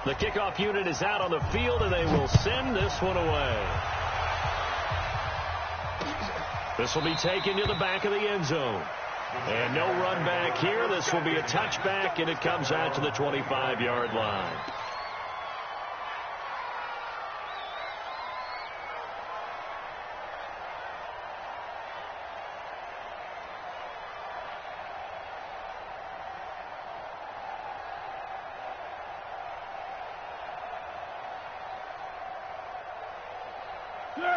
The kickoff unit is out on the field, and they will send this one away. This will be taken to the back of the end zone. And no run back here. This will be a touchback, and it comes out to the 25-yard line.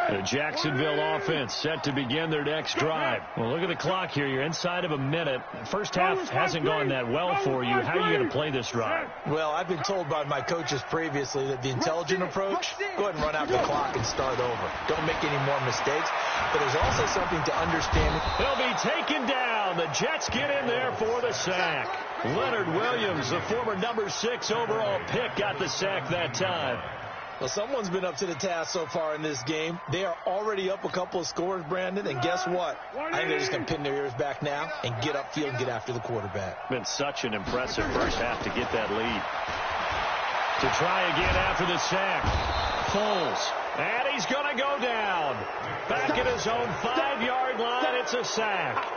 The Jacksonville offense set to begin their next drive. Well, look at the clock here. You're inside of a minute. First half hasn't gone that well for you. How are you going to play this drive? Well, I've been told by my coaches previously that the intelligent approach, go ahead and run out the clock and start over. Don't make any more mistakes. But there's also something to understand. He'll be taken down. The Jets get in there for the sack. Leonard Williams, the former number 6 overall pick, got the sack that time. Well, someone's been up to the task so far in this game. They are already up a couple of scores, Brandon, and guess what? I think they're just going to pin their ears back now and get upfield and get after the quarterback. Been such an impressive first half to get that lead. To try again after the sack. Foles. And he's going to go down. Back at his own 5-yard line. It's a sack.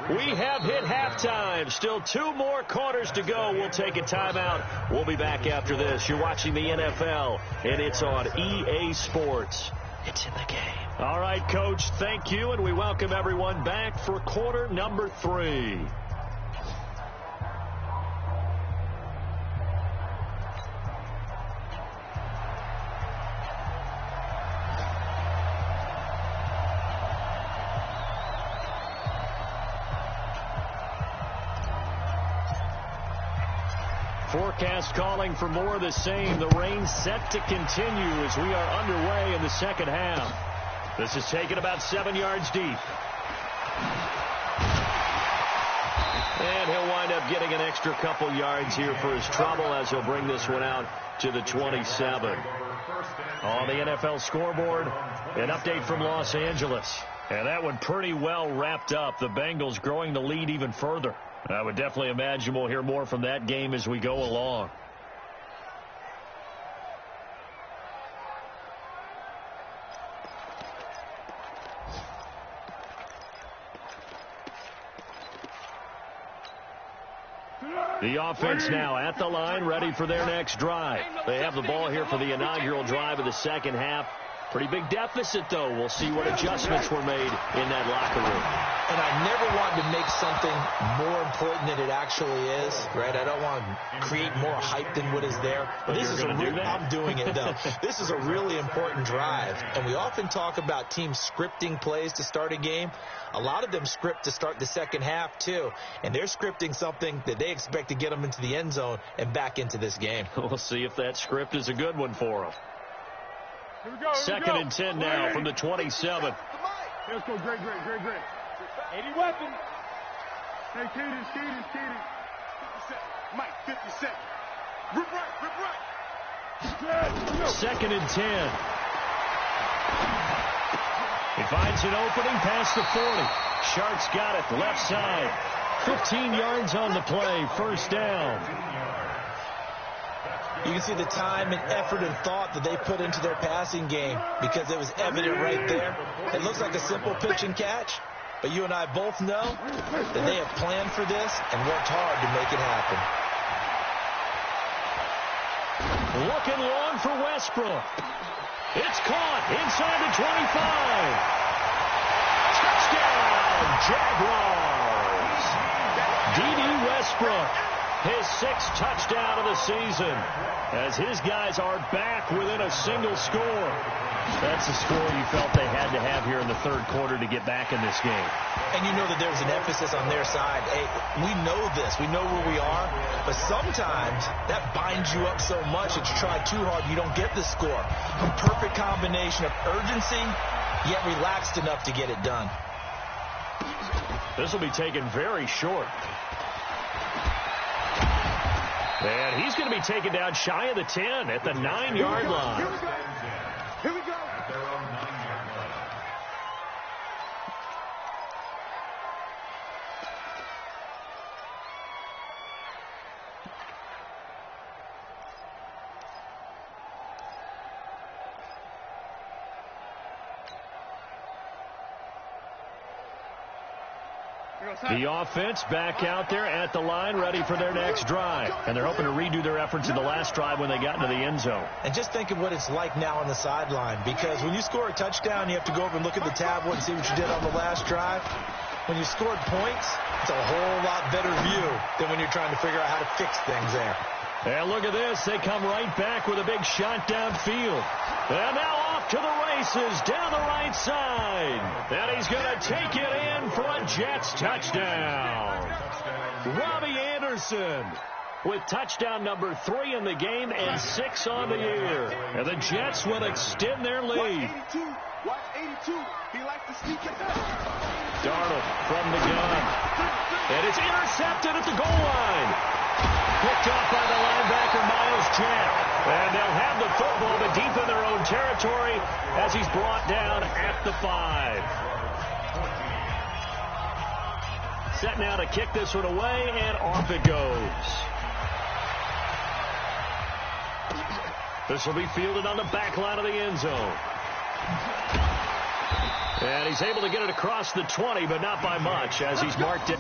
We have hit halftime. Still 2 more quarters to go. We'll take a timeout. We'll be back after this. You're watching the NFL, and it's on EA Sports. It's in the game. All right, Coach, thank you, and we welcome everyone back for quarter number 3. Forecast calling for more of the same. The rain set to continue as we are underway in the second half. This is taken about 7 yards deep. And he'll wind up getting an extra couple yards here for his trouble as he'll bring this one out to the 27. On the NFL scoreboard, an update from Los Angeles. And that one pretty well wrapped up. The Bengals growing the lead even further. I would definitely imagine we'll hear more from that game as we go along. The offense now at the line, ready for their next drive. They have the ball here for the inaugural drive of the second half. Pretty big deficit, though. We'll see what adjustments were made in that locker room. And I never want to make something more important than it actually is, right? I don't want to create more hype than what is there. But this is I'm doing it, though. This is a really important drive. And we often talk about teams scripting plays to start a game. A lot of them script to start the second half, too. And they're scripting something that they expect to get them into the end zone and back into this game. We'll see if that script is a good one for them. Second and 10 now from the 27. Let's go, great. 80 weapons. Hey, Keaton. 50 cent. Mike, 50 cent. Rip right. Second and 10. He finds an opening past the 40. Sharks got it left side. 15 yards on the play. First down. You can see the time and effort and thought that they put into their passing game because it was evident right there. It looks like a simple pitch and catch, but you and I both know that they have planned for this and worked hard to make it happen. Looking long for Westbrook. It's caught inside the 25. Touchdown, Jaguars. D.D. Westbrook. His 6th touchdown of the season as his guys are back within a single score. That's the score you felt they had to have here in the third quarter to get back in this game. And you know that there's an emphasis on their side. Hey, we know this. We know where we are. But sometimes that binds you up so much that you try too hard, you don't get the score. A perfect combination of urgency, yet relaxed enough to get it done. This will be taken very short. And he's going to be taken down shy of the 10 at the 9-yard line. Here we go. The offense back out there at the line, ready for their next drive. And they're hoping to redo their efforts in the last drive when they got into the end zone. And just think of what it's like now on the sideline, because when you score a touchdown, you have to go over and look at the tablet and see what you did on the last drive. When you scored points, it's a whole lot better view than when you're trying to figure out how to fix things there. And look at this. They come right back with a big shot downfield. And now off to the races down the right side. And he's going to take it in for a Jets touchdown. Robbie Anderson with touchdown number 3 in the game and 6 on the year. And the Jets will extend their lead. Watch 82. He likes to sneak it back. Darnold from the gun. And it's intercepted at the goal line. Picked off by the linebacker, Miles Jack. And they'll have the football, but deep in their own territory as he's brought down at the 5. Set now to kick this one away, and off it goes. This will be fielded on the back line of the end zone. And he's able to get it across the 20, but not by much as he's marked it.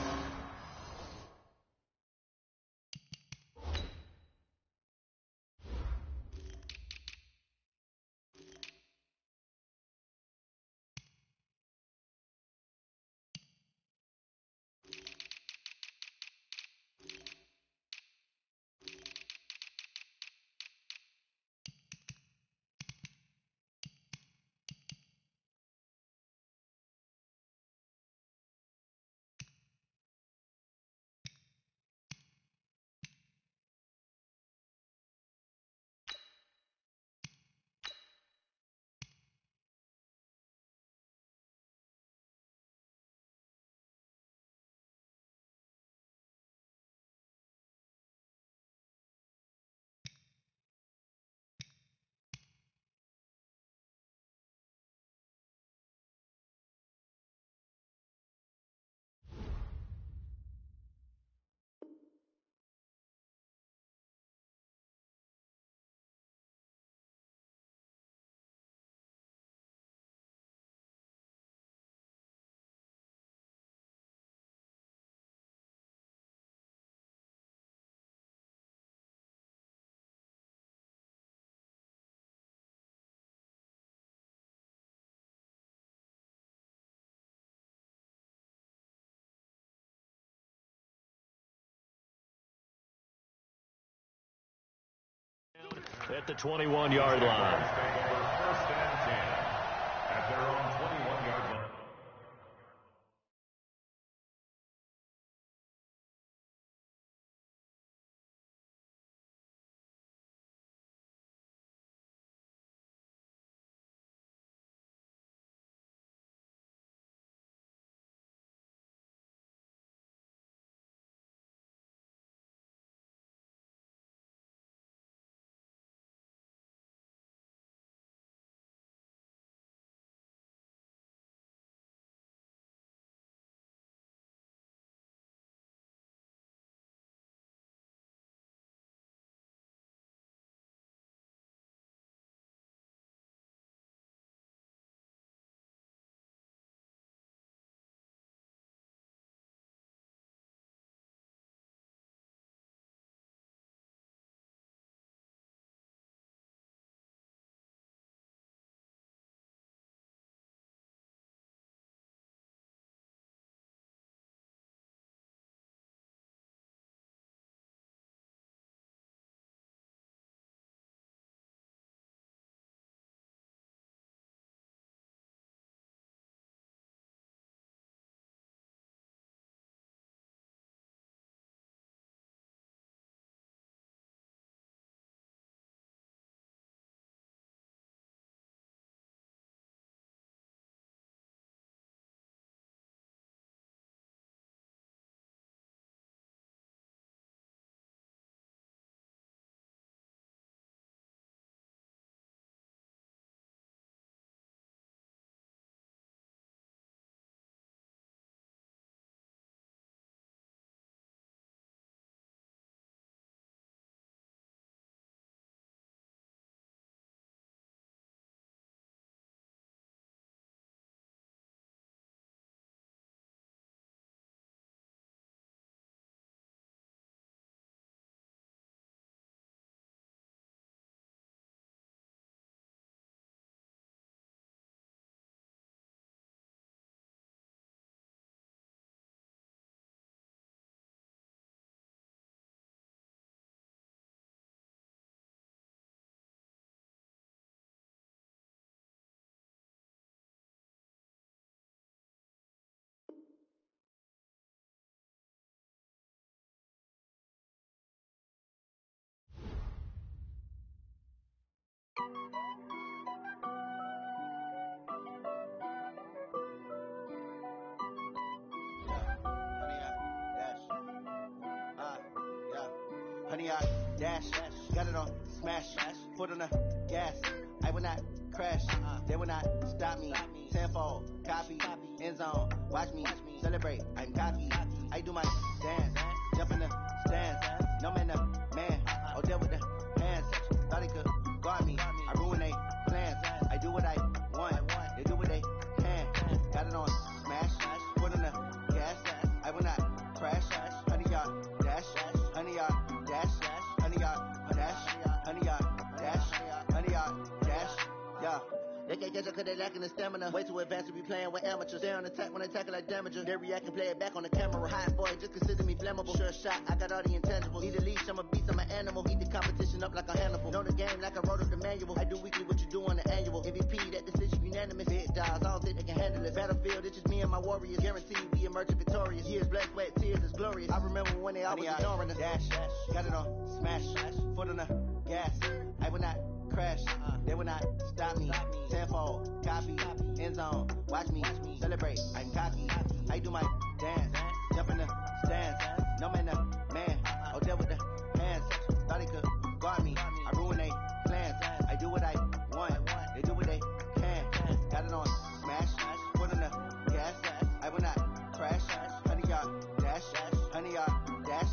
At the 21-yard line. Honey, I dash, got it on smash, foot on the gas. I will not crash, they will not stop me. Tenfold, copy, end zone, watch me celebrate. I'm cocky, I do my dance, jump in the stands. No man, man, oh deal with the hands. Thought they could guard me, I ruin they plans. I do what I want, they do what they can. Got it on smash, foot on the gas. I will not crash, honey, y'all dash, honey, y'all dash, honey, y'all dash, honey, y'all dash, honey, y'all dash, yeah. They can't catch up cause they lacking the stamina. Way too advanced to be playing with amateurs. Stay on attack when I tackle like damager. They react and play it back on the camera. Hot boy, just consider me flammable. Sure shot, I got all the intangibles. Need a leash, I'm a beast, I'm an animal. Eat the competition up like a Hannibal. Know the game like I wrote up the manual. I do weekly what you do on the annual. MVP, that decision unanimous. Big dogs, I don't think they can handle it. Battlefield, it's just me and my warriors. Guaranteed we emerge victorious. Years, blood, sweat, tears, it's glorious. I remember when they always ignoring the dash. Got it on smash, foot on the gas. I will not crash, they will not stop me. Tenfold, copy, end zone, watch me celebrate. I'm cocky, I do my dance, jump in the stands. No man, man, oh deal with the hands. Thought they could guard me, I ruin they plans. I do what I want, they do what they can. Got it on smash, foot on the gas. I will not crash, honey, y'all dash, honey, y'all dash,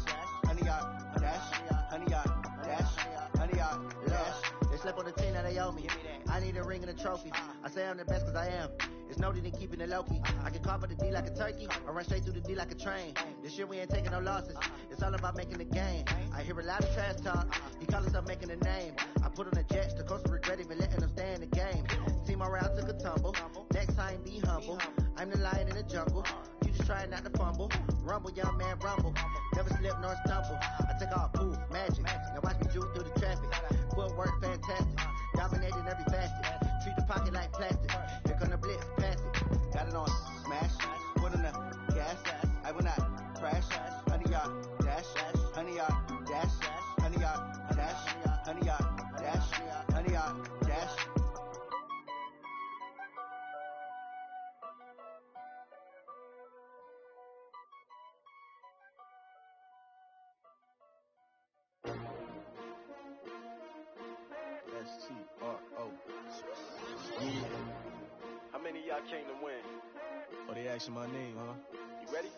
honey, y'all dash, honey, y'all dash, honey, y'all dash. Slip on the team that they owe me. I need a ring and a trophy. I say I'm the best cause I am. It's no need in keeping it low key. I can carve up the D like a turkey or run straight through the D like a train. This year we ain't taking no losses. It's all about making the game. I hear a lot of trash talk. He call himself making a name. I put on the jets. The coach will regret even letting them stay in the game. Team morale took a tumble. Next time be humble. I'm the lion in the jungle. You just trying not to fumble. Rumble, young man, rumble. Never slip nor stumble. I take all poof, magic. Now watch me juke through the traffic. Footwork fantastic, dominating every facet. Treat the pocket like plastic. Here come the blitz, pass it. Got it on smash, foot on the gas. I will not crash. Honey, y'all dash, honey, y'all dash, honey, y'all dash, honey, y'all dash, honey, y'all dash. S-T-R-O. Yeah. How many of y'all came to win? Oh, they asking my name, huh? You ready?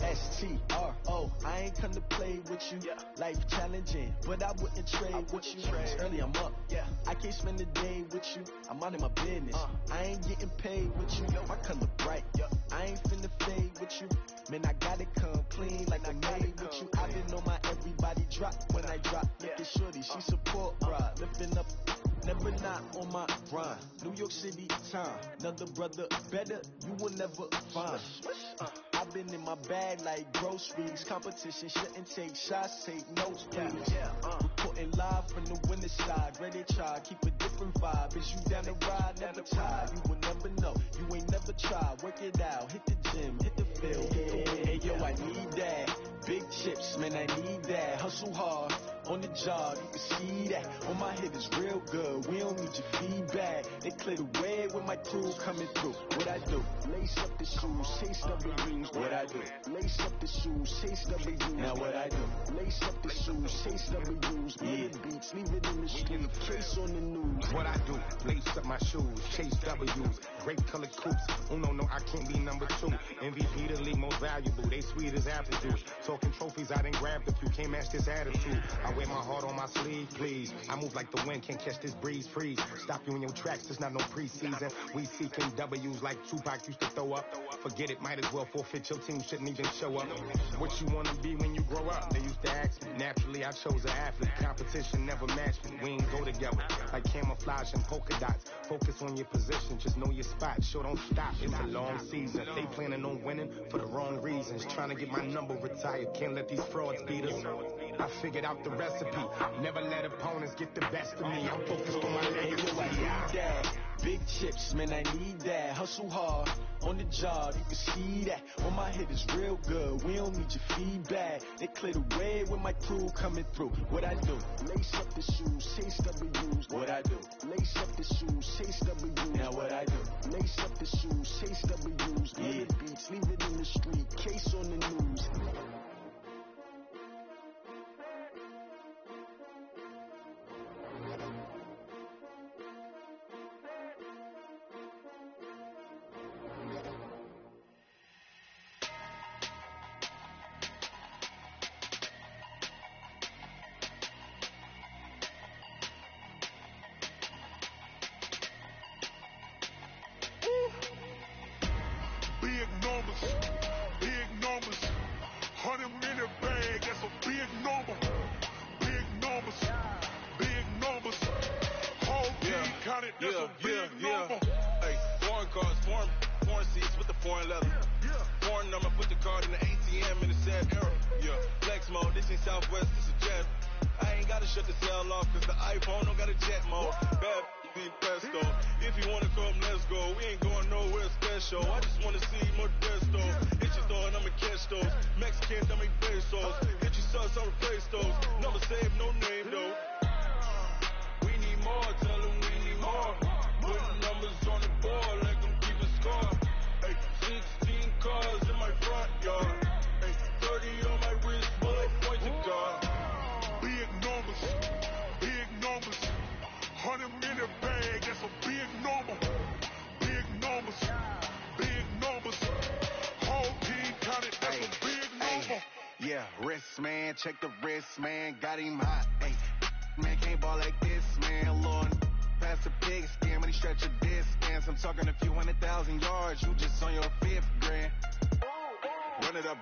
S-T-R-O. I ain't come to play with you. Yeah. Life challenging, but I wouldn't trade with you. It's early, I'm up. Yeah. I can't spend the day with you. I'm out of my business. I ain't getting paid with you. My color bright. Yeah. I ain't finna fade with you. Man, I gotta come clean like I made with you. I've been on my everybody drop when I drop. Look at shorty, she support ride. Lifting up, never not on my grind. New York City time. Another brother better, you will never find. I've been in my bag like groceries. Competition shouldn't take shots, take notes, please. Reporting live from the winning side. Ready to try, keep a different vibe. Is you down the ride, never tired. You will never know, you ain't never tried. Work it out, hit the gym, hit the field, hit the win. Hey yo, I need that. Big chips, man, I need that. Hustle hard, on the job, you can see that. On my head is real good, we don't need your feedback. They clear the way with my crew coming through. What I do? Lace up the shoes, chase W's. What I do? Lace up the shoes, chase W's. Now what I do? Lace up the shoes, chase W's. Yeah, beats, leave it in the street, case on the news. What I do? Lace up my shoes, chase W's. Great colored coops. Oh no, I can't be number 2. MVP the league most valuable. They sweet as apple juice. Talking trophies, I didn't grab the few. Can't match this attitude. I wear my heart on my sleeve, please. I move like the wind, can't catch this breeze, freeze. Stop you in your tracks, there's not no preseason. We seeking W's like Tupac used to throw up. Forget it, might as well forfeit. Your team shouldn't even show up. What you wanna be when you grow up? They used to ask me. Naturally, I chose an athlete. Competition never matched me. We ain't go together like camouflage and polka dots. Focus on your position, just know your spot. Sure, don't stop. It's a long season. They planning on winning for the wrong reasons. Trying to get my number retired. Can't let these frauds beat us. I figured out the recipe. Never let opponents get the best of me. I'm focused on my legacy. Big chips, man, I need that. Hustle hard on the job, you can see that. On my head is real good, we don't need your feedback. They clear the way with my crew coming through. What I do? Lace up the shoes, chase W's. What I do? Lace up the shoes, chase W's. Now what I do? Lace up the shoes, chase W's. Yeah. Beats, leave it in the street, case on the news. Big numbers, 100-minute bag, that's a big number. Big numbers, whole team counted, that's a big number. Hey, foreign cars, foreign seats with the foreign leather. Foreign number, put the card in the ATM in the sad era. Yeah, flex mode, this ain't Southwest, this is jet. I ain't gotta shut the cell off, cause the iPhone don't got a jet mode. Bad be pesto. If you wanna come, let's go. We ain't going nowhere special. I just wanna see Modesto. Hit your store and I'ma catch those. Mexicans, I make pesos. Hit your sus, I'll replace those. Number save, no name though. We need more, tell them we need more. Putting numbers on the board, like them keep a score. Hey, 16 cars in my front yard. Hey, 30 on my wrist, bullet point to God. Big numbers, 100-minute bag, that's a big number. Big numbers, whole team counted, that's a big number. Yeah, wrist man, check the wrist man, got him hot. Hey, man can't ball like this, man. Lord, pass the pig skin when he stretch a distance. I'm talking a few 100,000 yards, you just on your 5th grand. Run it up,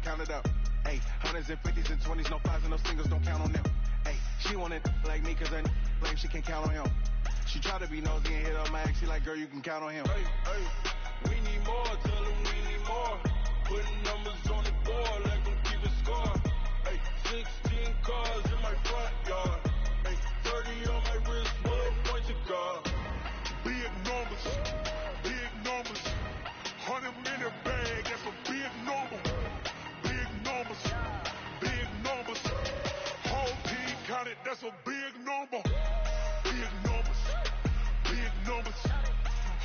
count it up. Hey, hundreds and 50s and 20s, no 5s and no singles, don't count on them. Hey, she want it like me cause her lame, she can't count on him. She try to be nosy and hit up my ex, she like, girl, you can count on him. Hey, we need more, tell them we need more. Putting numbers on the board, like them keep a score. Hey, 16 cars in my front yard. Hey, 30 on my wrist, bullet point to God. Big numbers, 100-minute bag, that's a big number. Big numbers, whole team counted, that's a big number. Big numbers,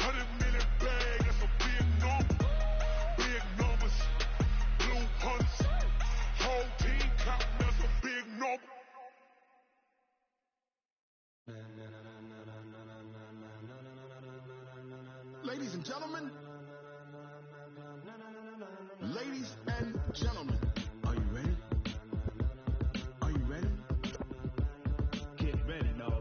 100-minute bag, that's a big number. Big numbers, blue hunts, whole team counting, that's a big number. Ladies and gentlemen, are you ready? Are you ready? Get ready, no.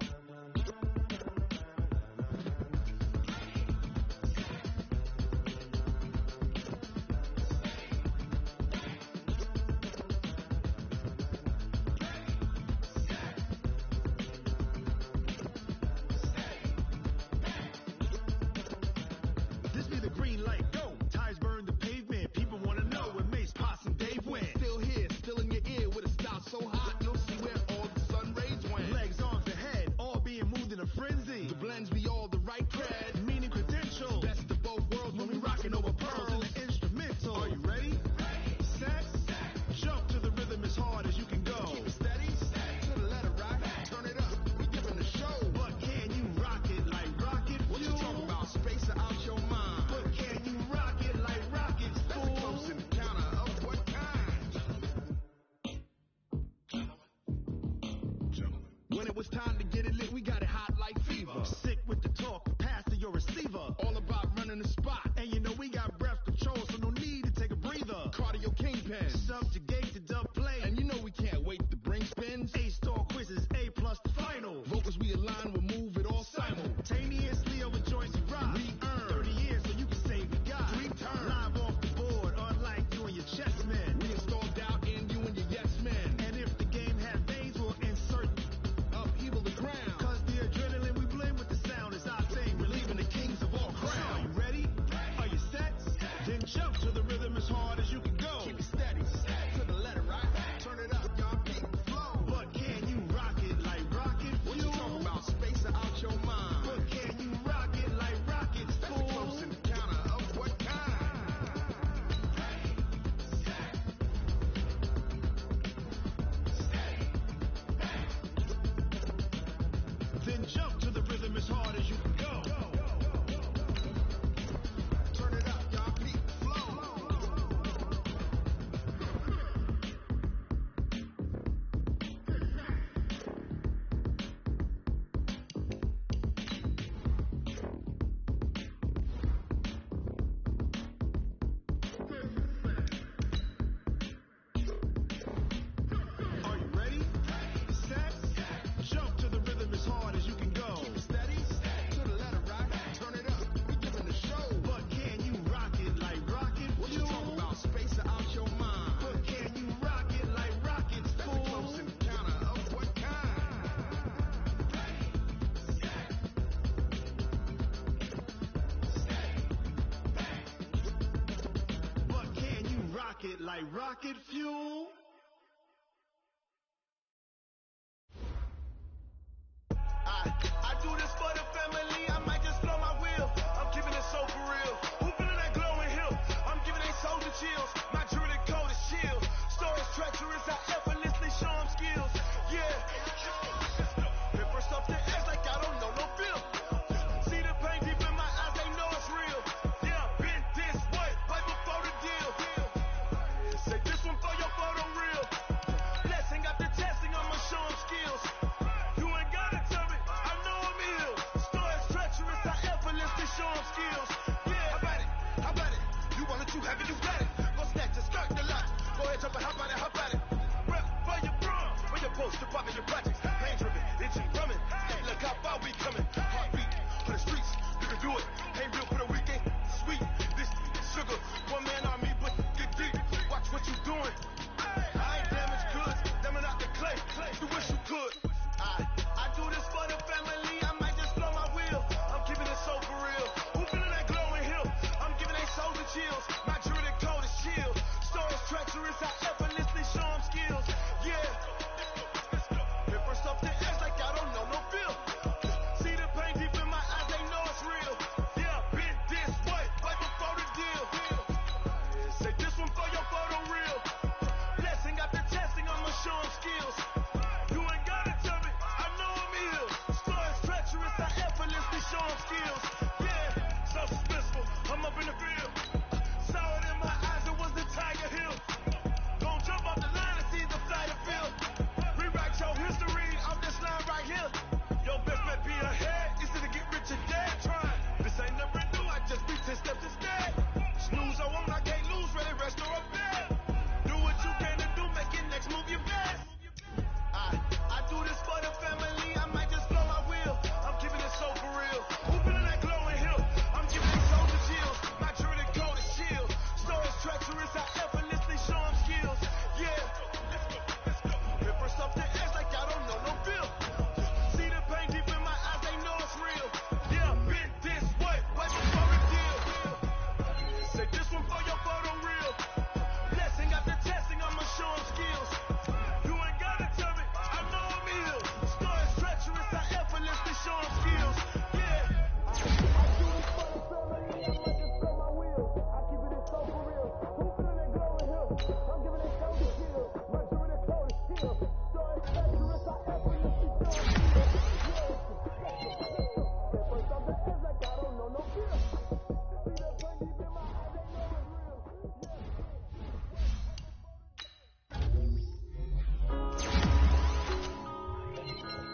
This be the green light, go. Tires burn the pavement. People want to know where Mace, Potts, and Dave went. Still here, still in your ear with a style so hot, you'll see where all the sun rays went. Legs, arms, and head, all being moved in a frenzy. The blends be all the right cred, meaning credentials. Best of both worlds when we rocking over pearls in the instrumental. Are you ready? Set, jump to the rhythm as hard as you can go. Keep it steady, to the letter right. Turn it up, we giving the show. But can you rock it like rocket? What you talking about? Space out your mind. But can you rock it like rockets? That's a close encounter of what kind? When it was time to get it lit, we got it hot like fever. Sick with the talk, pass to your receiver. All about running the spot. And you know we got breath control, so no need to take a breather. Cardio kingpin, subjugate the dub play. And you know we can't wait to bring spins. A-star quizzes, A+ the final. Vocals we align, we'll move it all simultaneously over joints we rock. We earn 30 years so you can say we got 3 turns. Live off the board, unlike you and your chess men. We installed doubt in you and your yes men. And if the game had veins, we'll insert upheaval the ground. Cause the adrenaline we blend with the sound is our thing. We're leaving the kings of all crowns. So are you ready? Are you set? Then jump to the rhythm as hard as you can go. Keep it steady, to the letter right. Turn it up, y'all keep the flow. But can you rock it like rocket? What you talking about? Space out your mind. But can like rocket fuel. I do this for the family, I might just blow my wheel. I'm giving it so for real. Who feeling that glowing hill? I'm giving they soldier chills. My jewelry coat is shield. Stories treacherous, I effortlessly show them skills. Yeah. Hit first off the edge like I don't know no feel. See the pain deep in my eyes, they know it's real. Yeah, been this way, right before the deal. Say this one for your photo reel. Blessing after testing, I'ma show them skills. You ain't gotta tell me, I know I'm ill. Stories treacherous, I effortlessly show them skills. Yeah, how about it? You want it, you have it, you got it. Go snatch it, skirt the lot. Go ahead, jump it, how about it? Rep for your brum, for your post, department, your projects. Pain driven, itching, drumming. Hey, look how far we coming. Heartbeat on the streets, you can do it. Ain't real for the weekend, sweet. This sugar, one man army, but get deep. Watch what you doing. I ain't damaged goods, them are not the clay. You wish you could. I do this for the family, I might just blow my wheel. I'm keeping it so for real. Who feeling that glowing hill? I'm giving they soldier chills. My jewelry coat is shield. Stories treacherous, I effortlessly show them skills. Yeah. Hit first off the edge like I don't know no feel. See the pain deep in my eyes, they know it's real. Yeah, been this way, right before the deal. Say this one for your photo reel. Blessing after testing, I'ma show them skills. You ain't gotta tell me, I know I'm ill. Stories treacherous, I effortlessly show them skills. Yeah, so suspenseful, I'm up in the field. Saw it in my eyes, it was the Tiger Hill. Don't jump off the line and see the flight of field. Rewrite your history off this line right here. Your best bet be ahead, easy to get rich or dead trying. This ain't never new, I just be 10 steps instead. Snooze I won't, I can't lose, ready, rest or a bed. Do what you can to do, make your next move your best. I do this for the family, I might just blow my wheel. I'm keeping it so for real. Who feeling that glowing hill? I'm giving they soldier chills. My jewelry coat is shield. Stories treacherous, I effortlessly show them skills. Yeah. Hit first off the edge like I don't know no feel. See the pain deep in my eyes, they know it's real. Yeah, been this way, right before the deal. Say this one for your photo reel. Blessing after testing, I'ma show them skills. You ain't gotta tell me, I know I'm ill. Stories treacherous, I effortlessly show them skills. Yeah. I do this for the family, I might just blow my wheel. I keep it so for real. Who feeling that glowing hill? I'm giving it soldier shield. My jewelry coat is shield. Stories treacherous, I effortlessly show them skills. Yeah, first off the edge like I don't know no fear. See that pain deep in my eyes, they know it's real.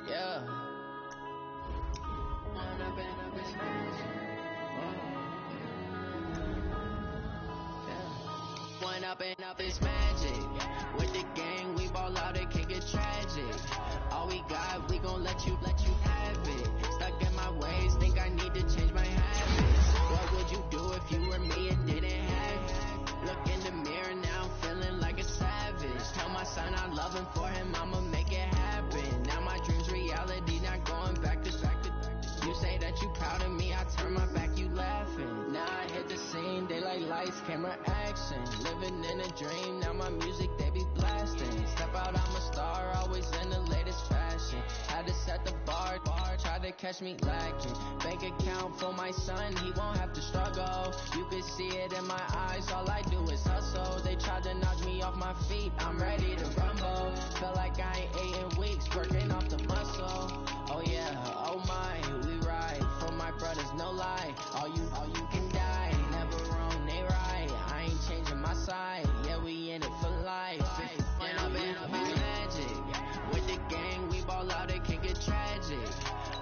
Yeah. One up and up is magic. With the gang, we ball out, it can get tragic. All we got, we gon' let you have it. Stuck in my ways, think I need to change my habits. What would you do if you were me and didn't have it? Look in the mirror now, I'm feeling like a savage. Tell my son I love him, for him I'ma make it happen. Now my dream's reality, not going back to you say that you proud of me, I turn my back, you laughing. Now I hit the scene, daylight lights, camera action. Living in a dream, now my music they be blasting. Step out, I'm a star, always in the latest fashion. Had to set the bar, try to catch me lacking. Bank account for my son, he won't have to struggle. You can see it in my eyes, all I do is hustle. They tried to knock me off my feet, I'm ready to rumble. Felt like I ain't ate in weeks, working off the muscle. Oh yeah, oh my, we ride for my brothers, no lie. All you can die, never wrong, they right. I ain't changing my side, yeah, we in it for life. When I've been magic, with the gang, we ball out, it can get tragic.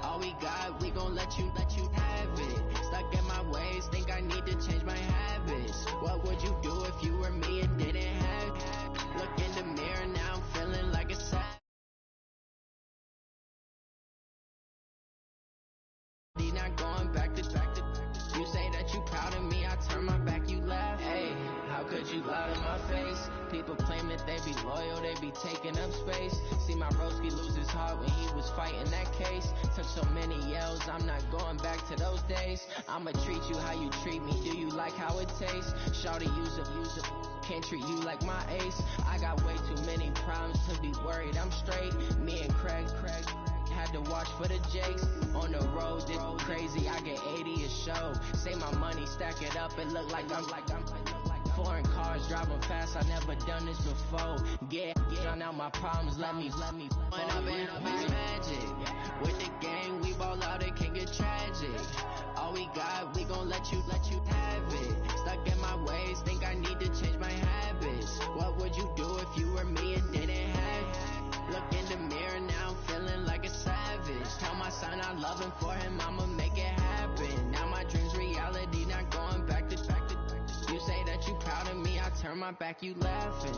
All we got, we gon' let you have it. Stuck in my ways, think I need to change my habits. What would you do if you were me and didn't have it? Look in the mirror, now I'm feeling like a savage. People claim that they be loyal, they be taking up space. See my broski lose his heart when he was fighting that case. Took so many yells, I'm not going back to those days. I'ma treat you how you treat me, do you like how it tastes? Shawty, use it, can't treat you like my ace. I got way too many problems to be worried, I'm straight. Me and Craig had to watch for the Jakes. On the road, this crazy, I get 80 a show. Say my money, stack it up, it look like I'm foreign cars, driving fast, I never done this before. Get drown out my problems, let me When up and up is magic. With the gang, we ball out, it can get tragic. All we got, we gon' let you have it. Stuck in my ways, think I need to change my habits. What would you do if you were me and didn't have it? Look in the mirror, now I'm feeling like a savage. Tell my son I love him, for him I'ma make it happen. Now my dream's reality, not going back to. You say that you proud of me, I turn my back, you laughing.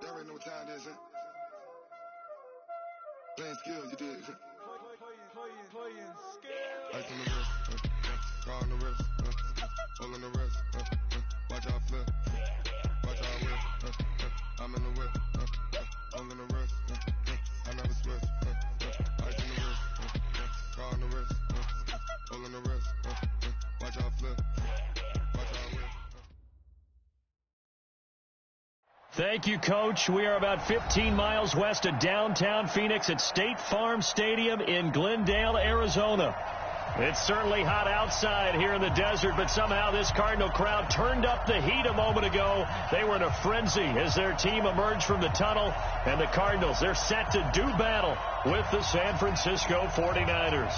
Y'all already know what time it is, huh? Playing skills, you did. Playing skills. Ice on the wrist, car on the wrist, all on the wrist, watch out flip, watch out whip, I'm in the whip, all on the wrist, I never switch, ice on the wrist, car on the wrist, all on the wrist, watch out flip, watch out whip. Thank you, Coach. We are about 15 miles west of downtown Phoenix at State Farm Stadium in Glendale, Arizona. It's certainly hot outside here in the desert, but somehow this Cardinal crowd turned up the heat a moment ago. They were in a frenzy as their team emerged from the tunnel, and the Cardinals, they're set to do battle with the San Francisco 49ers.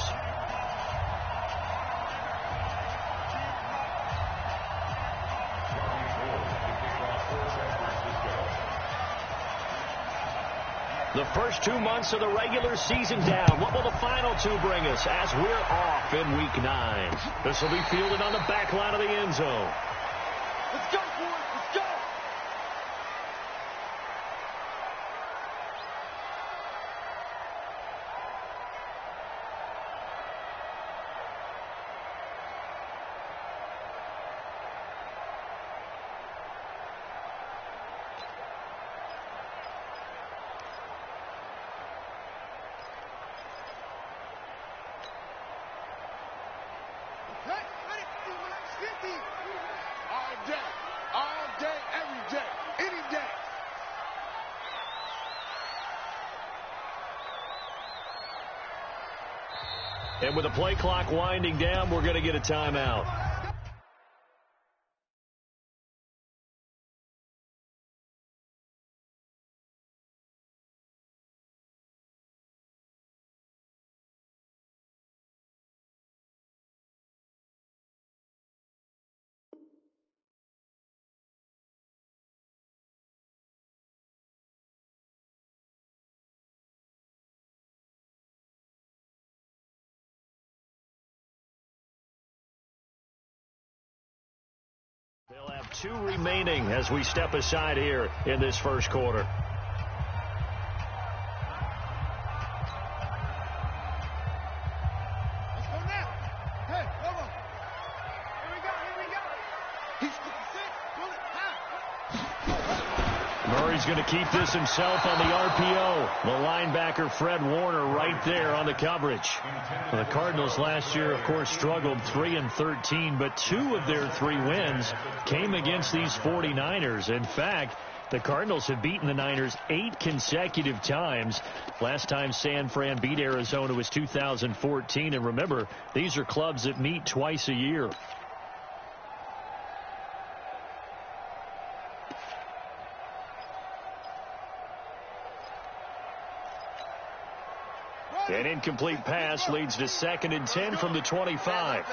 The first 2 months of the regular season down. What will the final two bring us as we're off in Week 9? This will be fielded on the back line of the end zone. Let's go, boys. Let's go. All day, every day, any day. And with the play clock winding down, we're going to get a timeout. They'll have 2 remaining as we step aside here in this first quarter. Let's go now. Hey, come on. Here we go. He's sick. Pull it. Murray's going to keep this himself on the RPO. The linebacker, Fred Warner, right there on the coverage. Well, the Cardinals last year, of course, struggled 3-13, but 2 of their 3 wins came against these 49ers. In fact, the Cardinals have beaten the Niners 8 consecutive times. Last time San Fran beat Arizona was 2014. And remember, these are clubs that meet twice a year. An incomplete pass leads to 2nd and 10 from the 25.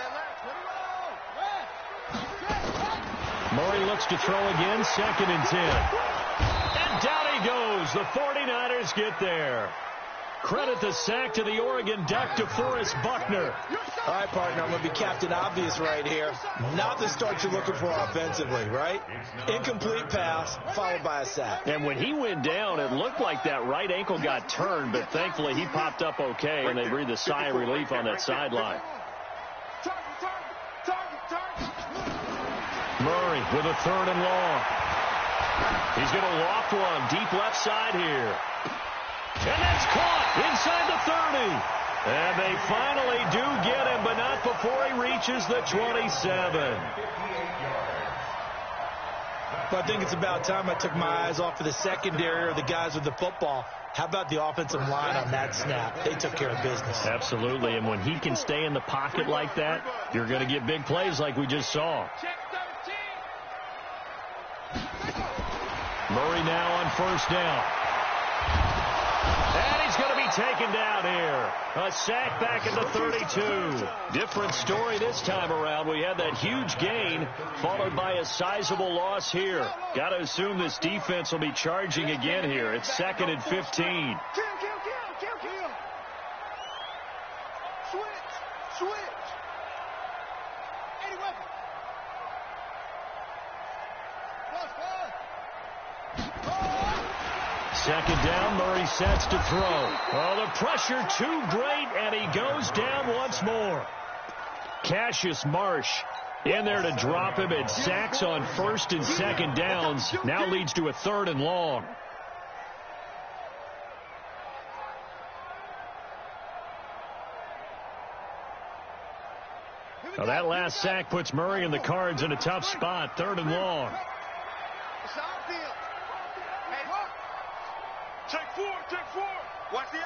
Murray looks to throw again, 2nd and 10. And down he goes. The 49ers get there. Credit the sack to the Oregon Duck, DeForest Buckner. All right, partner, I'm going to be Captain Obvious right here. Not the start you're looking for offensively, right? Incomplete pass, followed by a sack. And when he went down, it looked like that right ankle got turned, but thankfully he popped up okay, and they breathed a sigh of relief on that sideline. Murray with a 3rd and long. He's going to loft one deep left side here. And that's caught inside the 30. And they finally do get him, but not before he reaches the 27. But I think it's about time I took my eyes off of the secondary or the guys with the football. How about the offensive line on that snap? They took care of business. Absolutely, and when he can stay in the pocket like that, you're going to get big plays like we just saw. Murray now on 1st down. And he's going to be taken down here. A sack back at the 32. Different story this time around. We had that huge gain followed by a sizable loss here. Got to assume this defense will be charging again here. It's 2nd and 15. Switch. Any weapon. Second down, Murray sets to throw. Oh, the pressure too great, and he goes down once more. Cassius Marsh in there to drop him, and sacks on 1st and 2nd downs. Now leads to a 3rd and long. Well, that last sack puts Murray and the Cards in a tough spot. 3rd and long. Check four. Watch the edge.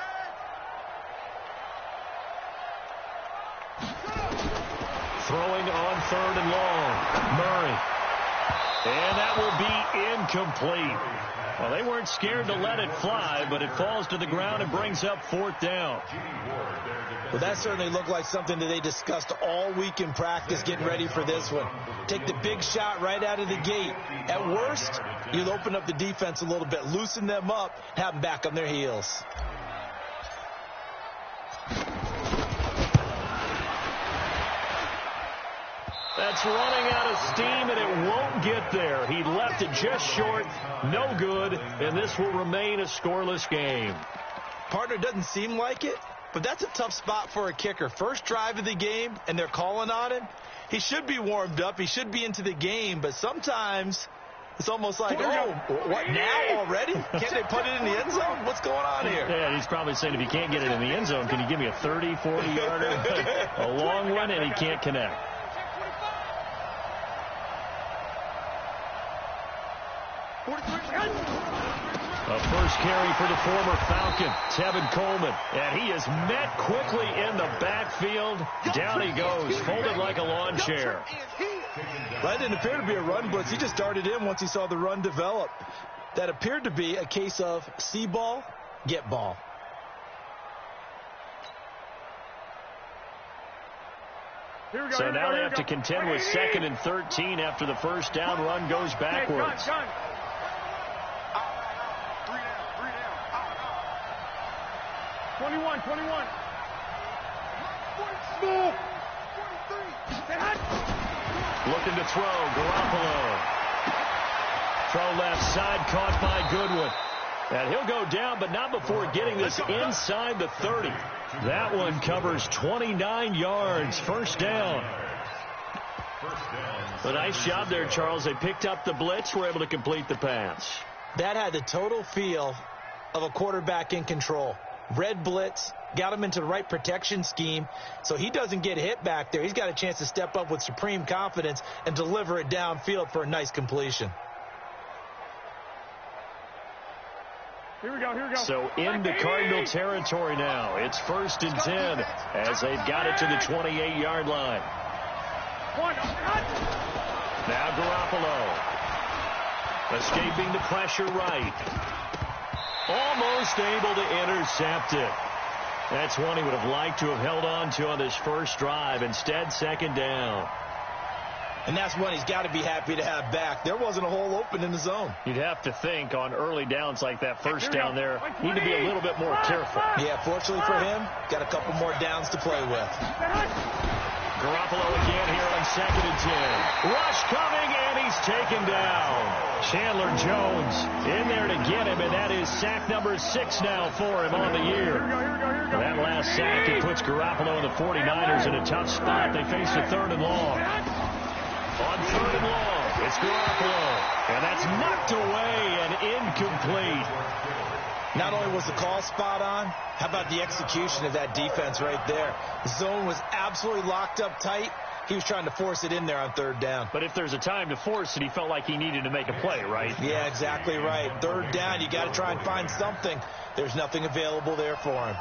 Throwing on 3rd and long. Murray. And that will be incomplete. Well, they weren't scared to let it fly, but it falls to the ground and brings up 4th down. Well, that certainly looked like something that they discussed all week in practice getting ready for this one. Take the big shot right out of the gate. At worst, you'll open up the defense a little bit, loosen them up, have them back on their heels. That's running out of steam, and it won't get there. He left it just short, no good, and this will remain a scoreless game. Partner, doesn't seem like it, but that's a tough spot for a kicker. First drive of the game, and they're calling on him. He should be warmed up. He should be into the game, but sometimes it's almost like, oh, what, now already? Can't they put it in the end zone? What's going on here? Yeah, he's probably saying, if you can't get it in the end zone, can you give me a 30, 40-yarder? A long one, and he can't connect. A first carry for the former Falcon, Tevin Coleman. And he is met quickly in the backfield. Down he goes, folded like a lawn chair. That didn't appear to be a run blitz. He just darted in once he saw the run develop. That appeared to be a case of see ball, get ball. So now they have to contend with 2nd and 13 after the first down run goes backwards. Looking to throw, Garoppolo. Throw left side, caught by Goodwin. And he'll go down, but not before getting this inside the 30. That one covers 29 yards. First down. A nice job there, Charles. They picked up the blitz, were able to complete the pass. That had the total feel of a quarterback in control. Red blitz, got him into the right protection scheme, so he doesn't get hit back there. He's got a chance to step up with supreme confidence and deliver it downfield for a nice completion. Here we go. So into Cardinal territory now. It's 1st and 10 as they've got it to the 28-yard line. Now Garoppolo. Escaping the pressure right. Almost able to intercept it. That's one he would have liked to have held on to on this first drive. Instead, 2nd down. And that's one he's got to be happy to have back. There wasn't a hole open in the zone. You'd have to think on early downs like that first down there, need to be a little bit more careful. Yeah, fortunately for him, got a couple more downs to play with. Garoppolo again here on 2nd and 10. Rush coming, and he's taken down. Chandler Jones in there to get him, and that is sack number 6 now for him on the year. That last sack, it puts Garoppolo and the 49ers in a tough spot. They face a 3rd and long. On 3rd and long, it's Garoppolo, and that's knocked away and incomplete. Not only was the call spot on, how about the execution of that defense right there? The zone was absolutely locked up tight. He was trying to force it in there on 3rd down. But if there's a time to force it, he felt like he needed to make a play, right? Yeah, exactly right. 3rd down, you got to try and find something. There's nothing available there for him.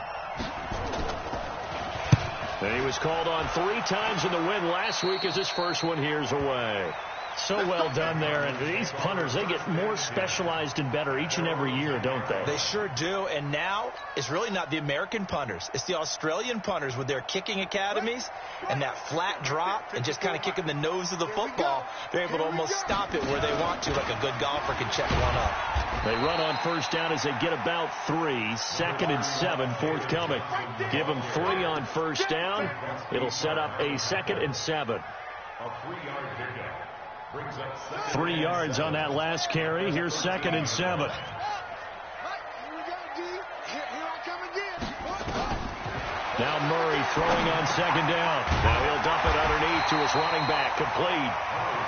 And he was called on 3 times in the win last week as his first one here's away. So well done there. And these punters, they get more specialized and better each and every year, don't they? They sure do. And now it's really not the American punters. It's the Australian punters with their kicking academies and that flat drop and just kind of kicking the nose of the football. They're able to almost stop it where they want to, like a good golfer can check one up. They run on 1st down as they get about 3. 2nd and 7 forthcoming. Give them 3 on 1st down. It'll set up a 2nd and 7. 3 yards on that last carry. Here's 2nd and 7. Now Murray throwing on 2nd down. Now he'll dump it underneath to his running back. Complete.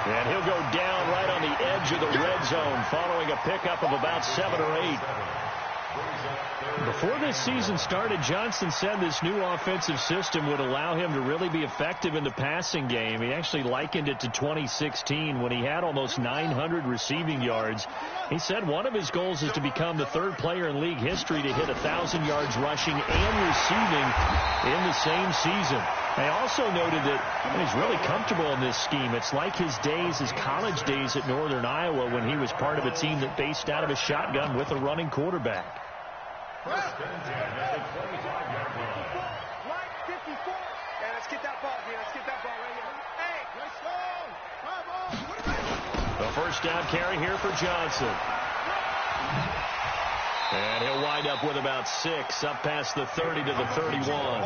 And he'll go down right on the edge of the red zone following a pickup of about 7 or 8. Before this season started, Johnson said this new offensive system would allow him to really be effective in the passing game. He actually likened it to 2016 when he had almost 900 receiving yards. He said one of his goals is to become the 3rd player in league history to hit 1,000 yards rushing and receiving in the same season. They also noted that he's really comfortable in this scheme. It's like his days, his college days at Northern Iowa when he was part of a team that based out of a shotgun with a running quarterback. Line 54. Yeah, let's get that ball, man. Let's get that ball right here. Hey, let's go. The 1st down carry here for Johnson. And he'll wind up with about 6 up past the 30 to the 31. All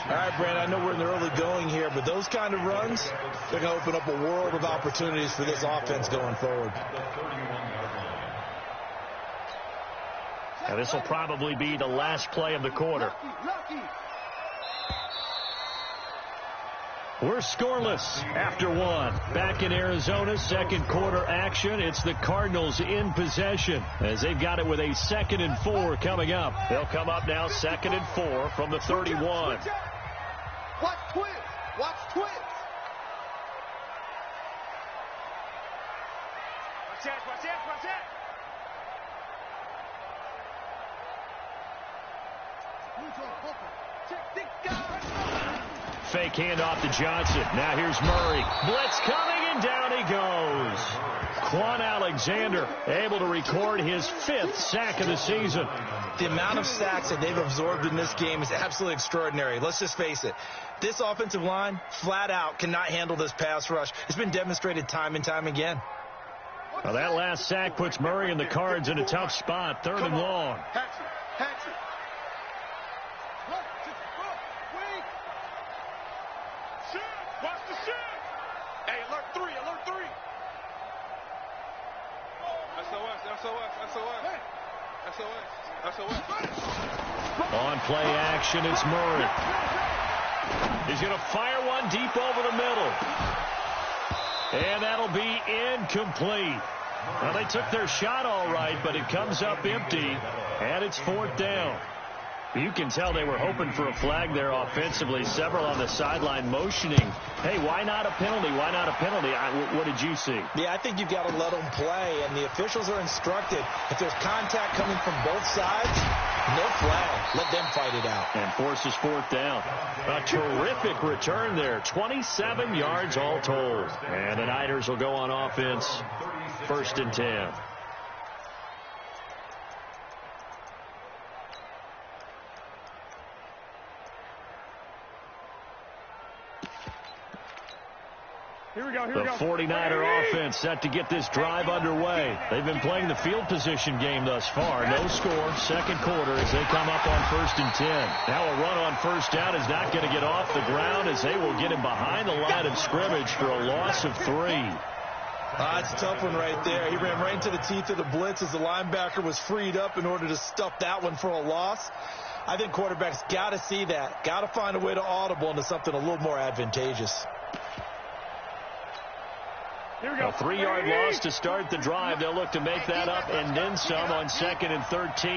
right, Brandon, I know we're in the early going here, but those kind of runs, they're going to open up a world of opportunities for this offense going forward. Now this will probably be the last play of the quarter. We're scoreless after 1. Back in Arizona, 2nd quarter action. It's the Cardinals in possession as they've got it with a 2nd and 4 coming up. They'll come up now 2nd and 4 from the 31. Watch twins. Watch twins. Watch that. Watch that. Watch that. Fake handoff to Johnson. Now here's Murray. Blitz coming, and down he goes. Quan Alexander able to record his 5th sack of the season. The amount of sacks that they've absorbed in this game is absolutely extraordinary. Let's just face it. This offensive line, flat out, cannot handle this pass rush. It's been demonstrated time and time again. Well, that last sack puts Murray and the Cards in a tough spot. 3rd and long. Hatchet. Watch the shot. Hey, alert 3. SOS. On play action, it's Murray. He's going to fire one deep over the middle. And that'll be incomplete. Well, they took their shot all right, but it comes up empty, and it's 4th down. You can tell they were hoping for a flag there offensively. Several on the sideline motioning, hey, why not a penalty? Why not a penalty? What did you see? Yeah, I think you've got to let them play, and the officials are instructed. If there's contact coming from both sides, no flag. Let them fight it out. And forces 4th down. A terrific return there. 27 yards all told. And the Niners will go on offense. 1st and 10. The 49er offense set to get this drive underway. They've been playing the field position game thus far. No score, second quarter as they come up on 1st and 10. Now a run on first down is not going to get off the ground as they will get him behind the line of scrimmage for a loss of 3. It's a tough one right there. He ran right into the teeth of the blitz as the linebacker was freed up in order to stuff that one for a loss. I think quarterbacks got to see that. Got to find a way to audible into something a little more advantageous. A 3-yard loss to start the drive. They'll look to make that up and then some on 2nd and 13.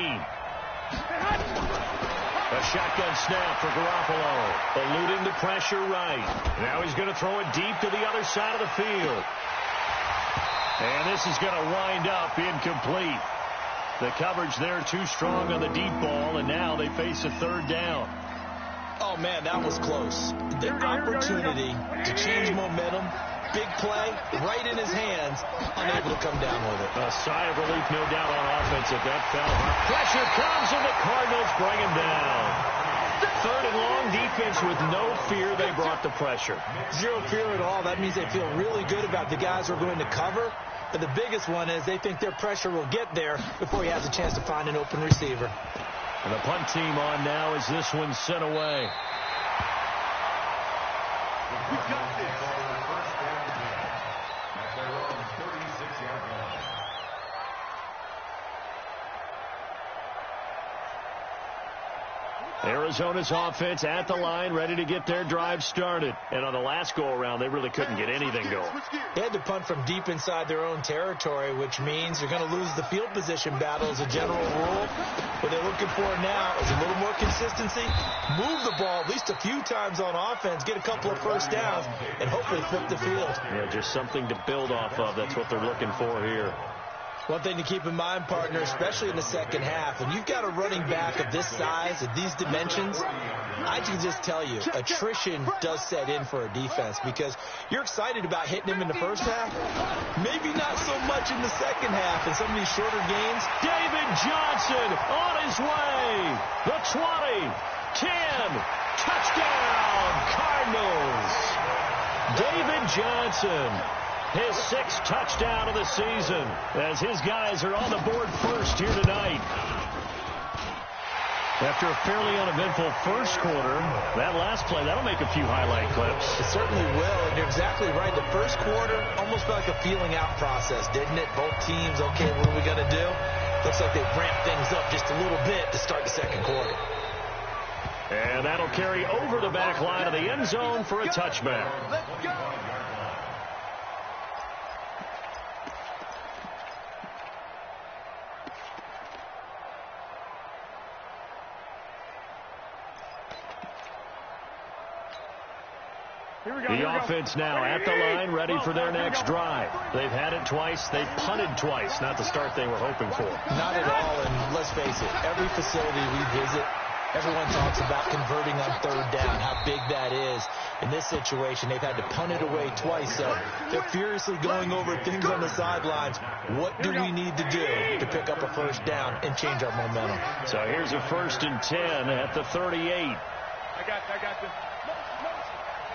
A shotgun snap for Garoppolo. Eluding the pressure right. Now he's going to throw it deep to the other side of the field. And this is going to wind up incomplete. The coverage there too strong on the deep ball, and now they face a 3rd down. Oh, man, that was close. The opportunity to change momentum. Big play, right in his hands, unable to come down with it. A sigh of relief, no doubt, on offense if that fell. Pressure comes, and the Cardinals bring him down. 3rd and long, defense with no fear. They brought the pressure. Zero fear at all. That means they feel really good about the guys who are going to cover. But the biggest one is they think their pressure will get there before he has a chance to find an open receiver. And the punt team on now as this one's sent away. We got this. Arizona's offense at the line, ready to get their drive started. And on the last go-around, they really couldn't get anything going. They had to punt from deep inside their own territory, which means you're going to lose the field position battle as a general rule. What they're looking for now is a little more consistency, move the ball at least a few times on offense, get a couple of first downs, and hopefully flip the field. Yeah, just something to build off of. That's what they're looking for here. One thing to keep in mind, partner, especially in the second half, when you've got a running back of this size, of these dimensions, I can just tell you, attrition does set in for a defense because you're excited about hitting him in the first half, maybe not so much in the second half in some of these shorter games. David Johnson on his way. The 20, 10, touchdown, Cardinals. David Johnson. His 6th touchdown of the season as his guys are on the board first here tonight. After a fairly uneventful first quarter, that last play, that'll make a few highlight clips. It certainly will, and you're exactly right. The first quarter almost felt like a feeling out process, didn't it? Both teams, okay, what are we going to do? Looks like they ramped things up just a little bit to start the second quarter. And that'll carry over the back line of the end zone for a touchback. Let's go. The offense now at the line, ready for their next drive. They've had it twice. They've punted twice. Not the start they were hoping for. Not at all, and let's face it, every facility we visit, everyone talks about converting on 3rd down, how big that is. In this situation, they've had to punt it away twice, so they're furiously going over things on the sidelines. What do we need to do to pick up a first down and change our momentum? So here's a 1st and 10 at the 38. I got this.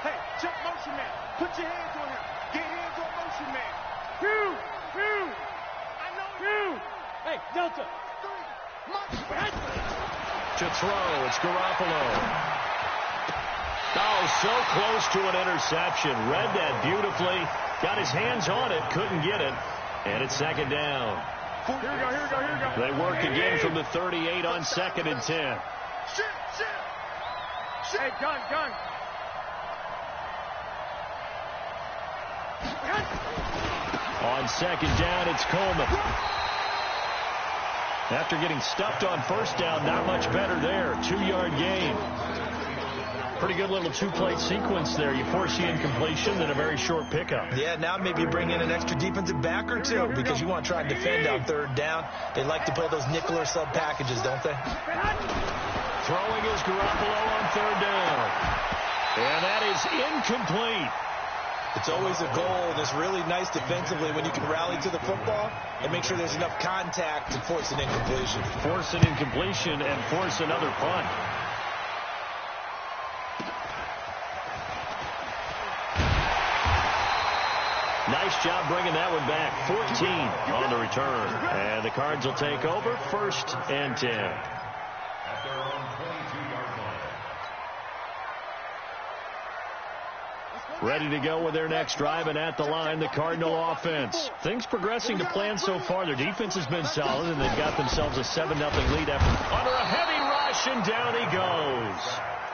Hey, check motion man. Put your hands on him. Get hands on motion man. Two. I know you. Hey, Delta. 3. To throw, it's Garoppolo. Oh, so close to an interception. Read that beautifully. Got his hands on it, couldn't get it. And it's 2nd down. Here we go. They work again from the 38 on 2nd and 10. Shit. Hey, gun. On 2nd down, it's Coleman. After getting stuffed on 1st down, not much better there. 2-yard gain. Pretty good little 2-play sequence there. You force the incompletion, then a very short pickup. Yeah, now maybe bring in an extra defensive back or two because you want to try and defend on 3rd down. They like to play those nickel or sub packages, don't they? Throwing is Garoppolo on 3rd down. And that is incomplete. It's always a goal, and it's really nice defensively when you can rally to the football and make sure there's enough contact to force an incompletion. Force an incompletion and force another punt. Nice job bringing that one back. 14 on the return. And the Cards will take over 1st and 10. At their own 22-yard line. Ready to go with their next drive, and at the line, the Cardinal offense. Things progressing to plan so far. Their defense has been solid, and they've got themselves a 7-0 lead after under a heavy rush, and down he goes.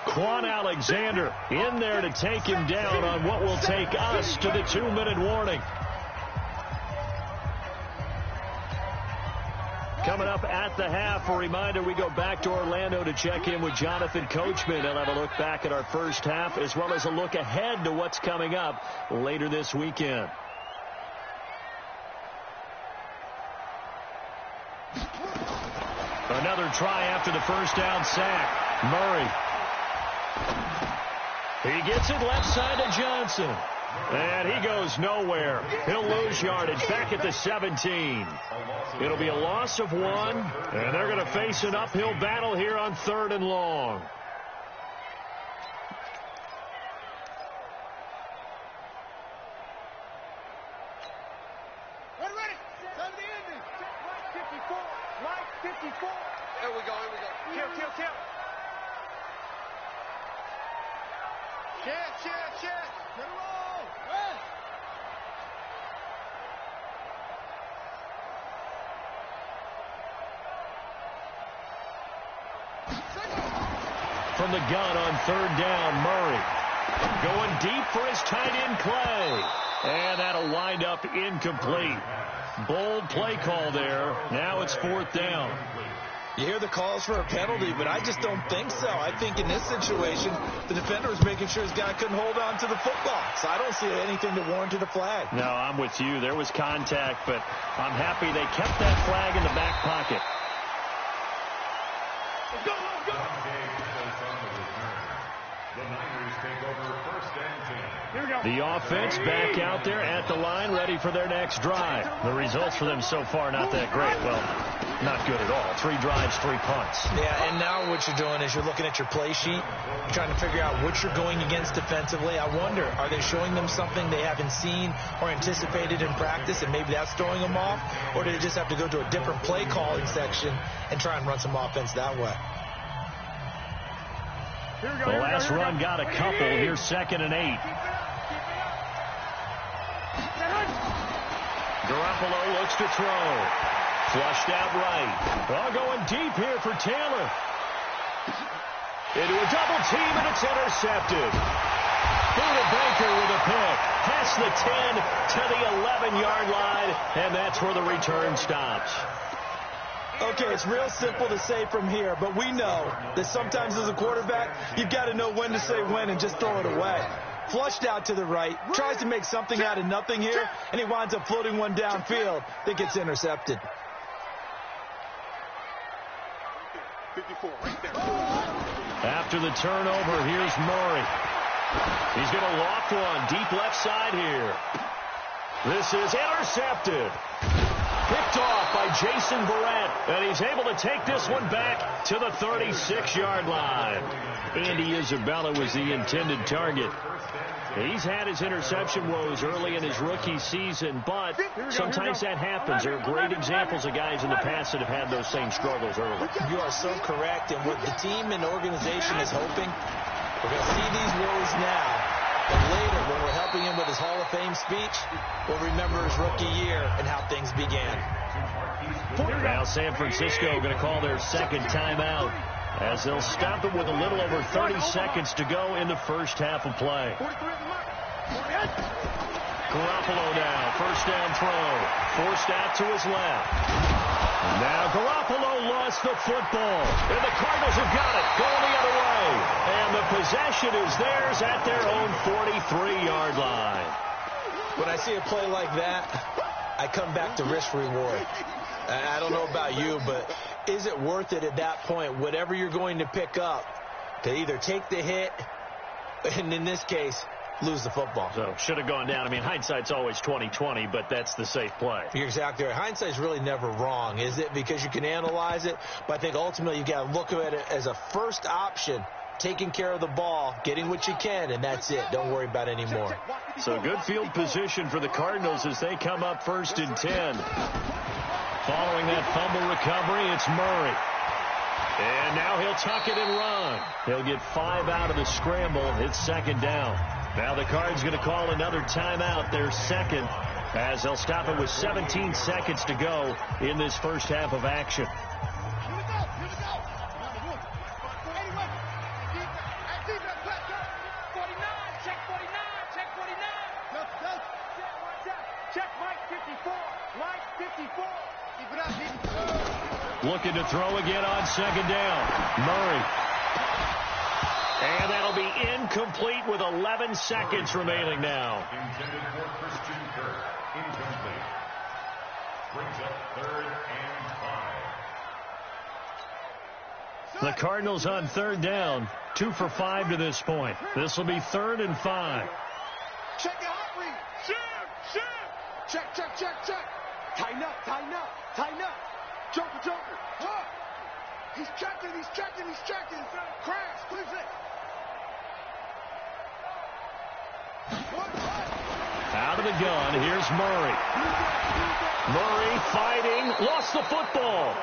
Quan Alexander in there to take him down on what will take us to the 2-minute warning. Coming up at the half, a reminder, we go back to Orlando to check in with Jonathan Coachman. He'll have a look back at our first half as well as a look ahead to what's coming up later this weekend. Another try after the first down sack. Murray. He gets it left side to Johnson. And he goes nowhere. He'll lose yardage back at the 17. It'll be a loss of 1, and they're going to face an uphill battle here on 3rd and long. Ready. 54. Mike 54. Here we go. Kill. Check. Get a roll. Run. From the gun on 3rd down, Murray. Going deep for his tight end, Clay. And that'll wind up incomplete. Bold play call there. Now it's 4th down. You hear the calls for a penalty, but I just don't think so. I think in this situation, the defender was making sure his guy couldn't hold on to the football. So I don't see anything to warrant the flag. No, I'm with you. There was contact, but I'm happy they kept that flag in the back pocket. Let's go. The Niners take over 1st and 10. Here we go. The offense back out there at the line, ready for their next drive. The results for them so far not that great. Well, not good at all. 3 drives, 3 punts. Yeah, and now what you're doing is you're looking at your play sheet, trying to figure out what you're going against defensively. I wonder, are they showing them something they haven't seen or anticipated in practice, and maybe that's throwing them off? Or do they just have to go to a different play calling section and try and run some offense that way? The last run got a couple. Here's 2nd and 8. Garoppolo looks to throw. Flushed out right. Well, going deep here for Taylor. Into a double team, and it's intercepted. Buda Baker with a pick. Past the 10 to the 11-yard line, and that's where the return stops. Okay, it's real simple to say from here, but we know that sometimes as a quarterback, you've got to know when to say when and just throw it away. Flushed out to the right, tries to make something out of nothing here, and he winds up floating one downfield that gets intercepted. 54, right there. After the turnover, here's Murray. He's going to loft one deep left side here. This is intercepted. Picked off by Jason Barrett, and he's able to take this one back to the 36-yard line. Andy Isabella was the intended target. He's had his interception woes early in his rookie season, but sometimes that happens. There are great examples of guys in the past that have had those same struggles early. You are so correct, and what the team and organization is hoping, we're going to see these woes now. But later, when we're helping him with his Hall of Fame speech, we'll remember his rookie year and how things began. Now San Francisco going to call their 2nd timeout as they'll stop it with a little over 30 seconds to go in the first half of play. Garoppolo now, 1st down throw, forced out to his left. Now Garoppolo lost the football, and the Cardinals have got it, going the other way. And the possession is theirs at their own 43-yard line. When I see a play like that, I come back to risk reward. I don't know about you, but is it worth it at that point, whatever you're going to pick up, to either take the hit, and in this case, lose the football? So should have gone down. I mean, hindsight's always 20/20, but that's the safe play. You're exactly right. Hindsight's really never wrong, is it? Because you can analyze it, but I think ultimately you've got to look at it as a first option taking care of the ball, getting what you can, and that's it. Don't worry about any more. So good field position for the Cardinals as they come up 1st and 10. Following that fumble recovery, it's Murray. And now he'll tuck it and run. He'll get 5 out of the scramble. It's 2nd down. Now the Cards going to call another timeout, their 2nd, as they'll stop it with 17 seconds to go in this first half of action. Looking to throw again on 2nd down. Murray. And that'll be incomplete with 11 seconds remaining now. Intended for Christian Kirk. Incomplete. Brings up 3rd and 5. The Cardinals on 3rd down. 2 for 5 to this point. This will be 3rd and 5. Check your hot read. Shoot. Check. Tighten up. Joker. He's checking. Crash, please. Out of the gun, here's Murray. Murray fighting, lost the football.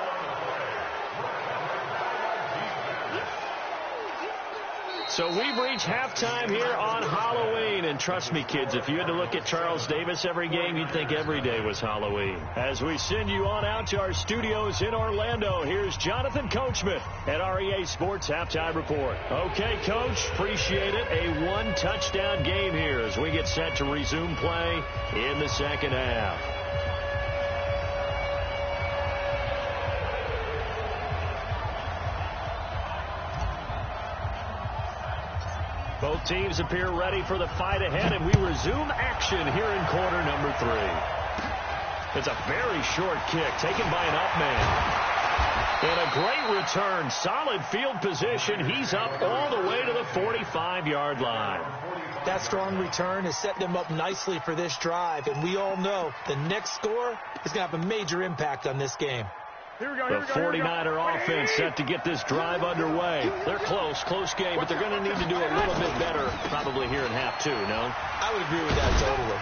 So we've reached halftime here on Halloween. And trust me, kids, if you had to look at Charles Davis every game, you'd think every day was Halloween. As we send you on out to our studios in Orlando, here's Jonathan Coachman at REA Sports Halftime Report. Okay, Coach, appreciate it. A 1-touchdown game here as we get set to resume play in the 2nd half. Both teams appear ready for the fight ahead, and we resume action here in quarter number 3. It's a very short kick taken by an up man. And a great return. Solid field position. He's up all the way to the 45-yard line. That strong return has set them up nicely for this drive, and we all know the next score is going to have a major impact on this game. The 49er offense set to get this drive underway. They're close game, but they're going to need to do a little bit better probably here in half 2, no? I would agree with that totally.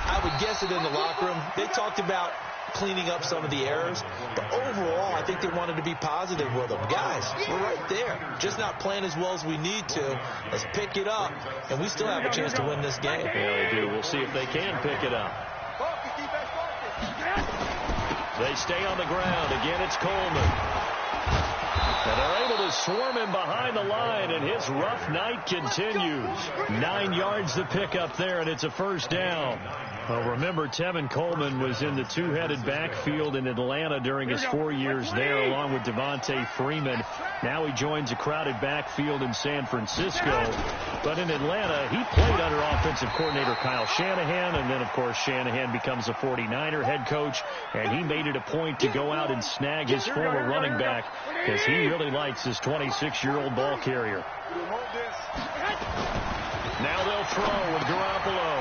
I would guess it in the locker room. They talked about cleaning up some of the errors, but overall, I think they wanted to be positive with them. Guys, we're right there. Just not playing as well as we need to. Let's pick it up, and we still have a chance to win this game. Yeah, they do. We'll see if they can pick it up. They stay on the ground. Again, it's Coleman. And they're able to swarm him behind the line, and his rough night continues. 9 yards to pick up there, and it's a 1st down. Well, remember, Tevin Coleman was in the 2-headed backfield in Atlanta during his 4 years there, along with Devontae Freeman. Now he joins a crowded backfield in San Francisco. But in Atlanta, he played under offensive coordinator Kyle Shanahan, and then, of course, Shanahan becomes a 49er head coach, and he made it a point to go out and snag his former running back because he really likes his 26-year-old ball carrier. Now they'll throw with Garoppolo.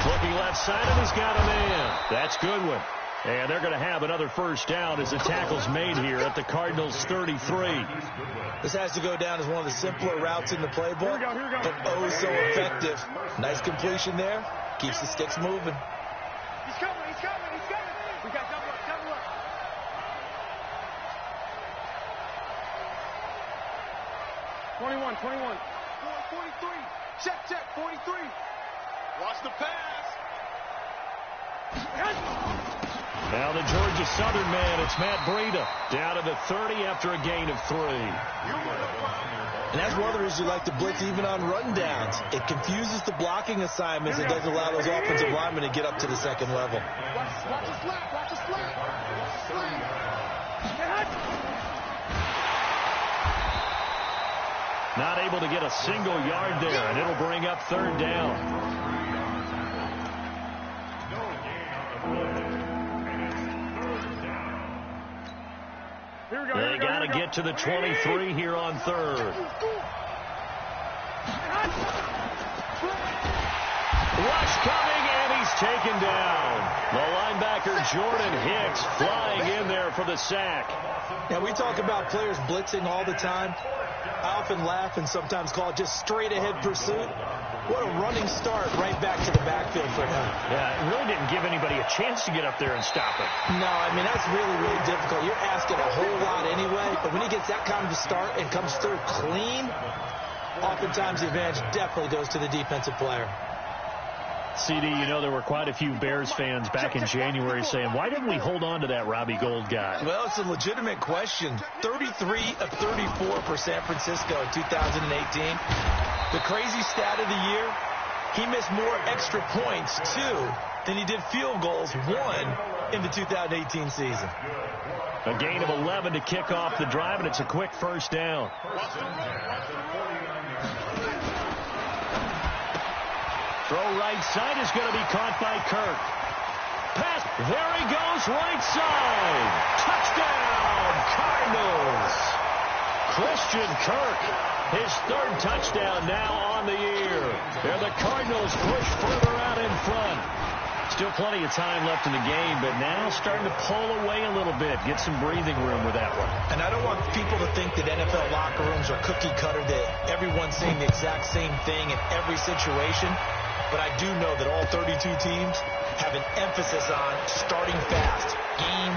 Looking left side, and he's got a man. That's Goodwin. And they're going to have another 1st down as the tackle's made here at the Cardinals' 33. This has to go down as one of the simpler routes in the playbook, but oh so effective. Nice completion there. Keeps the sticks moving. He's coming. We got double up. 21. 43. Check. 43. Watch the pass. Now the Georgia Southern man, it's Matt Breida, down to the 30 after a gain of 3. And that's one of the reasons we like to blitz even on rundowns. It confuses the blocking assignments and doesn't allow those offensive linemen to get up to the 2nd level. Watch the slap. Not able to get a single yard there, and it'll bring up 3rd down. They got to get to the 23 here on 3rd. Rush coming, and he's taken down. The linebacker, Jordan Hicks, flying in there for the sack. Yeah, we talk about players blitzing all the time. I often laugh and sometimes call it just straight-ahead pursuit. What a running start right back to the backfield for him. Yeah, it really didn't give anybody a chance to get up there and stop it. No, I mean, that's really, really difficult. You're asking a whole lot anyway, but when he gets that kind of a start and comes through clean, oftentimes the advantage definitely goes to the defensive player. CD, you know there were quite a few Bears fans back in January saying, why didn't we hold on to that Robbie Gould guy? Well, it's a legitimate question. 33 of 34 for San Francisco in 2018. The crazy stat of the year, he missed more extra points, 2, than he did field goals, 1, in the 2018 season. A gain of 11 to kick off the drive, and it's a quick first down. Throw right side is going to be caught by Kirk. Pass. There he goes, right side. Touchdown, Cardinals. Christian Kirk, his 3rd touchdown now on the year. And the Cardinals push further out in front. Still plenty of time left in the game, but now starting to pull away a little bit. Get some breathing room with that one. And I don't want people to think that NFL locker rooms are cookie cutter, that everyone's saying the exact same thing in every situation. But I do know that all 32 teams have an emphasis on starting fast. Game,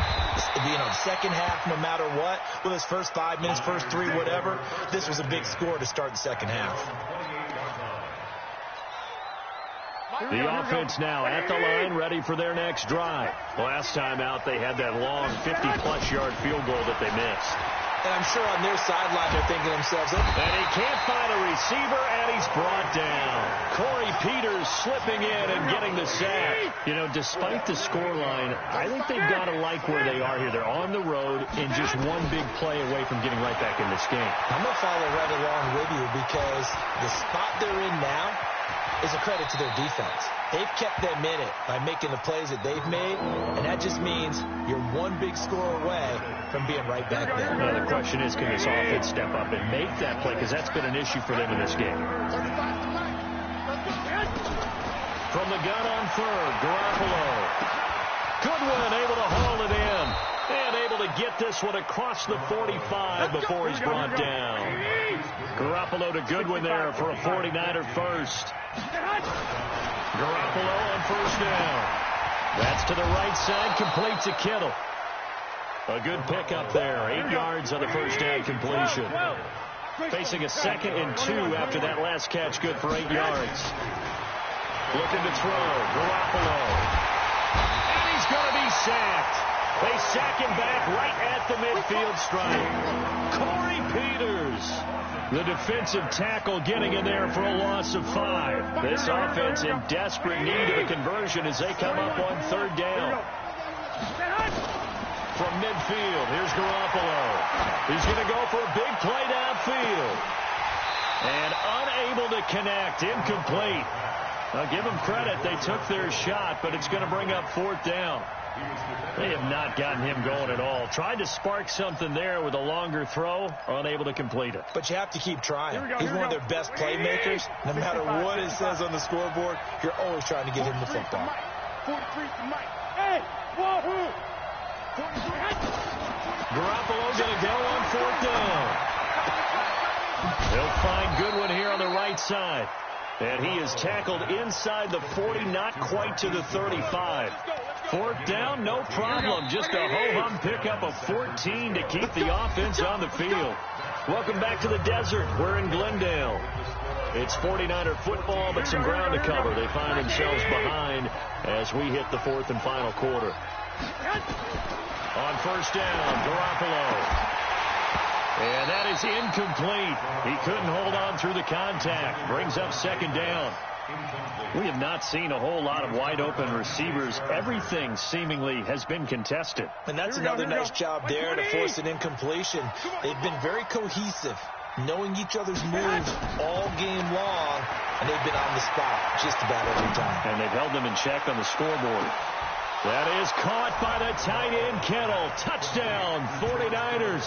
second half, no matter what. Well, this first 5 minutes, first 3, whatever. This was a big score to start the second half. The offense now at the line, ready for their next drive. Last time out, they had that long 50-plus yard field goal that they missed. And I'm sure on their sideline they're thinking to themselves, oh. And he can't find a receiver, and he's brought down. Corey Peters slipping in and getting the sack. You know, despite the scoreline, I think they've got to like where they are here. They're on the road and just one big play away from getting right back in this game. I'm going to follow right along with you because the spot they're in now is a credit to their defense. They've kept them in it by making the plays that they've made, and that just means you're one big score away from being right back there. Now, the question is, can this offense step up and make that play? Because that's been an issue for them in this game. From the gun on 3rd, Garoppolo. Goodwin able to haul it in. And able to get this one across the 45 before he's brought down. Garoppolo to Goodwin there for a 49er first. Garoppolo on first down. That's to the right side, complete to Kittle. A good pickup there, 8 yards on the first down completion. Facing a 2nd and 2 after that last catch, good for 8 yards. Looking to throw, Garoppolo. And he's going to be sacked. They sack him back right at the midfield stripe. Corey Peters, the defensive tackle, getting in there for a loss of 5. This offense in desperate need of a conversion as they come up on 3rd down. From midfield, here's Garoppolo. He's going to go for a big play downfield. And unable to connect, incomplete. Now, give them credit. They took their shot, but it's going to bring up 4th down. They have not gotten him going at all. Tried to spark something there with a longer throw, unable to complete it. But you have to keep trying. He's one of their best playmakers. No matter what it says on the scoreboard, you're always trying to get him the football. 43 to Mike. Hey, whoa. Garoppolo going to go on 4th down. They'll find Goodwin here on the right side. And he is tackled inside the 40, not quite to the 35. 4th down, no problem. Just a ho-hum pickup of 14 to keep the offense on the field. Welcome back to the desert. We're in Glendale. It's 49er football, but some ground to cover. They find themselves behind as we hit the 4th and final quarter. On first down, Garoppolo. And that is incomplete. He couldn't hold on through the contact. Brings up 2nd down. We have not seen a whole lot of wide-open receivers. Everything seemingly has been contested. And that's another nice job there to force an incompletion. They've been very cohesive, knowing each other's moves all game long, and they've been on the spot just about every time. And they've held them in check on the scoreboard. That is caught by the tight end, Kittle. Touchdown, 49ers.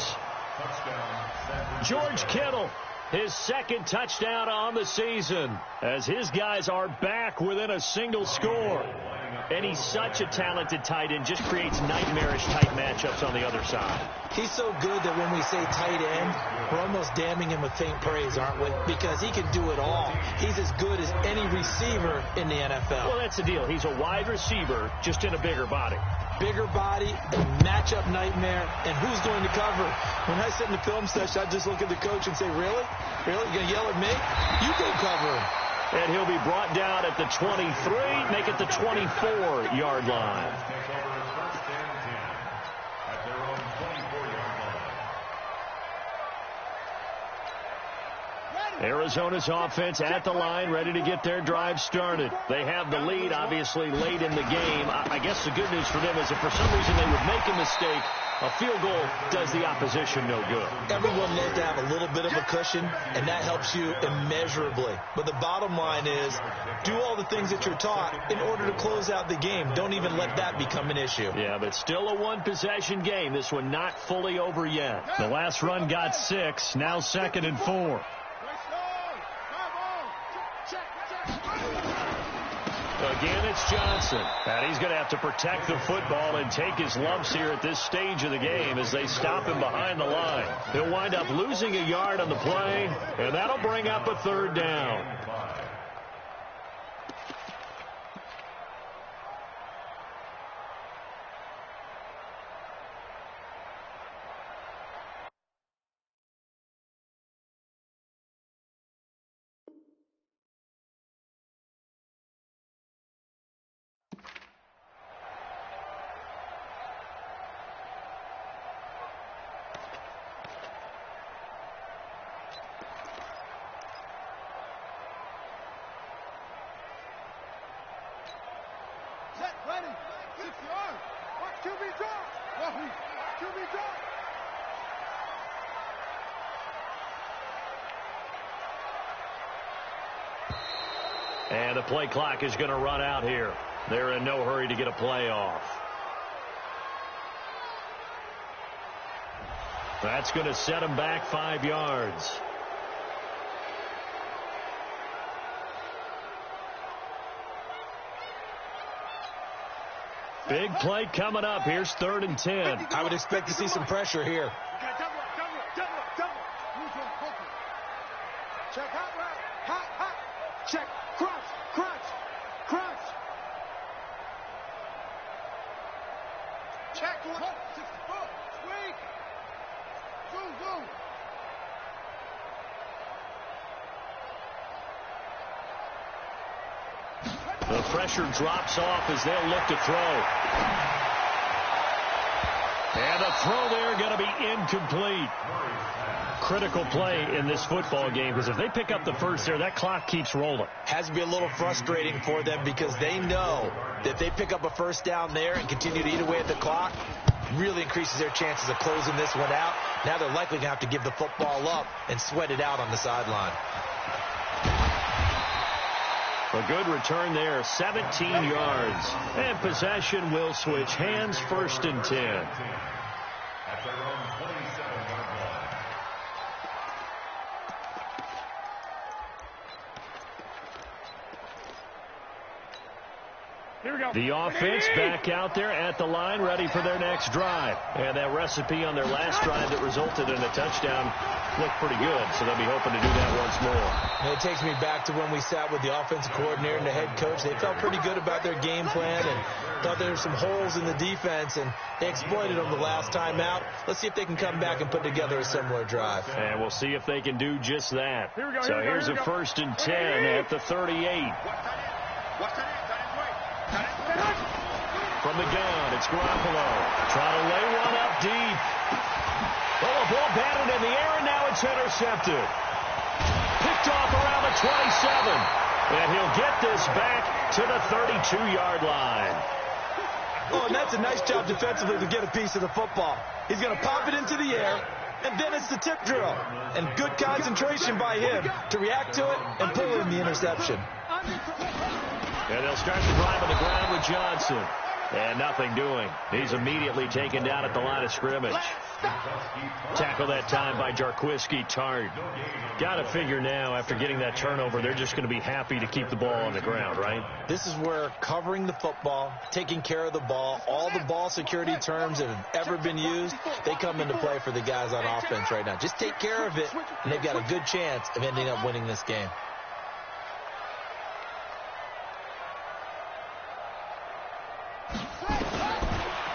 George Kittle His second touchdown on the season as his guys are back within a single score. And he's such a talented tight end, just creates nightmarish tight matchups on the other side. He's so good that when we say tight end, we're almost damning him with faint praise, aren't we? Because he can do it all. He's as good as any receiver in the NFL. Well, that's the deal. He's a wide receiver, just in a bigger body. Bigger body, a matchup nightmare, and who's going to cover? When I sit in the film session, I just look at the coach and say, really? Really? You going to yell at me? You go cover him. And he'll be brought down at the 23, make it the 24-yard line. Arizona's offense at the line, ready to get their drive started. They have the lead, obviously, late in the game. I guess the good news for them is if for some reason they would make a mistake, a field goal does the opposition no good. Everyone loves to have a little bit of a cushion, and that helps you immeasurably. But the bottom line is, do all the things that you're taught in order to close out the game. Don't even let that become an issue. Yeah, but still a one-possession game. This one not fully over yet. The last run got 6, now 2nd and 4. Again, it's Johnson. And he's going to have to protect the football and take his lumps here at this stage of the game as they stop him behind the line. He'll wind up losing a yard on the play, and that'll bring up a 3rd down. Ready, 6 yards. Watch QB drop. QB drop. And the play clock is going to run out here. They're in no hurry to get a play off. That's going to set them back 5 yards. Big play coming up. Here's 3rd and 10. I would expect to see some pressure here. Double. Check hot route. Check. Crunch. Check. 64. Sweep. Zoom. The pressure drops off as they'll look to throw. And the throw there going to be incomplete. Critical play in this football game because if they pick up the first there, that clock keeps rolling. Has to be a little frustrating for them because they know that if they pick up a 1st down there and continue to eat away at the clock, really increases their chances of closing this one out. Now they're likely going to have to give the football up and sweat it out on the sideline. A good return there, 17 yards. And possession will switch hands, 1st and 10. At their own 27-yard line. Here we go. The offense back out there at the line, ready for their next drive. And that recipe on their last drive that resulted in a touchdown looked pretty good, so they'll be hoping to do that once more. And it takes me back to when we sat with the offensive coordinator and the head coach. They felt pretty good about their game plan and thought there were some holes in the defense, and they exploited them the last time out. Let's see if they can come back and put together a similar drive. And we'll see if they can do just that. So here's a 1st and 10 at the 38. From the gun, it's Garoppolo. Trying to lay one up deep. Oh, a ball batted in the air, and now it's intercepted. Picked off around the 27. And he'll get this back to the 32-yard line. Oh, and that's a nice job defensively to get a piece of the football. He's going to pop it into the air, and then it's the tip drill. And good concentration by him to react to it and pull in the interception. And they'll start the drive on the ground with Johnson. And nothing doing. He's immediately taken down at the line of scrimmage. Tackle that time by Jarquiski Tart. Got to figure now, after getting that turnover, they're just going to be happy to keep the ball on the ground, right? This is where covering the football, taking care of the ball, all the ball security terms that have ever been used, they come into play for the guys on offense right now. Just take care of it, and they've got a good chance of ending up winning this game.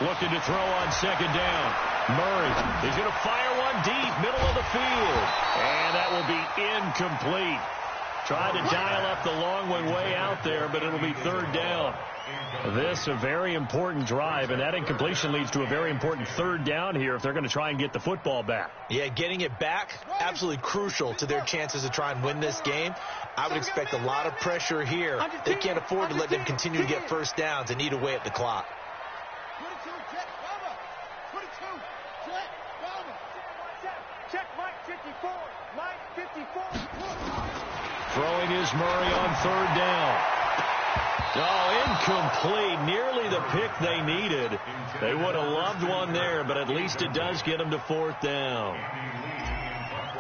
Looking to throw on second down. Murray is going to fire one deep, middle of the field. And that will be incomplete. Tried to dial up the long one way out there, but it'll be third down. This a very important drive, and that incompletion leads to a very important third down here if they're going to try and get the football back. Yeah, getting it back, absolutely crucial to their chances to try and win this game. I would expect a lot of pressure here. They can't afford to let them continue to get first downs and eat away at the clock. 22, check, Bama. 22, check, Bama. Check, Mike 54. Mike 54. Throwing is Murray on third down. Oh, incomplete. Nearly the pick they needed. They would have loved one there, but at least it does get them to fourth down.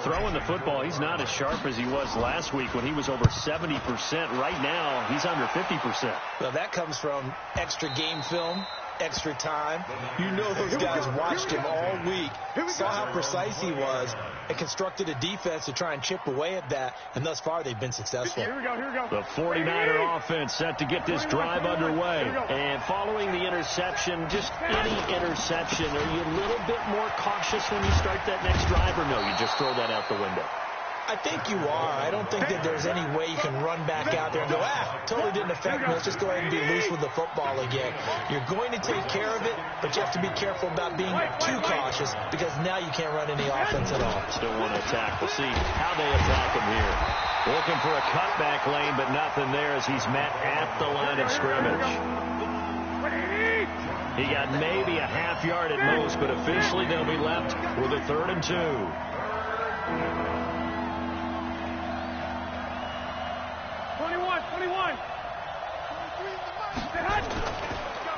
Throwing the football, he's not as sharp as he was last week when he was over 70%. Right now, he's under 50%. Well, that comes from extra game film, extra time. You know those guys watched him all week, saw how precise he was, and constructed a defense to try and chip away at that, and thus far they've been successful. Here we go. The 49er offense set to get this drive underway. And following the interception, just any interception, are you a little bit more cautious when you start that next drive, or no, you just throw that out the window? I think you are. I don't think that there's any way you can run back out there and go, totally didn't affect me. Let's just go ahead and be loose with the football again. You're going to take care of it, but you have to be careful about being too cautious because now you can't run any offense at all. Still want to attack. We'll see how they attack him here. Looking for a cutback lane, but nothing there as he's met at the line of scrimmage. He got maybe a half yard at most, but officially they'll be left with a 3rd and 2.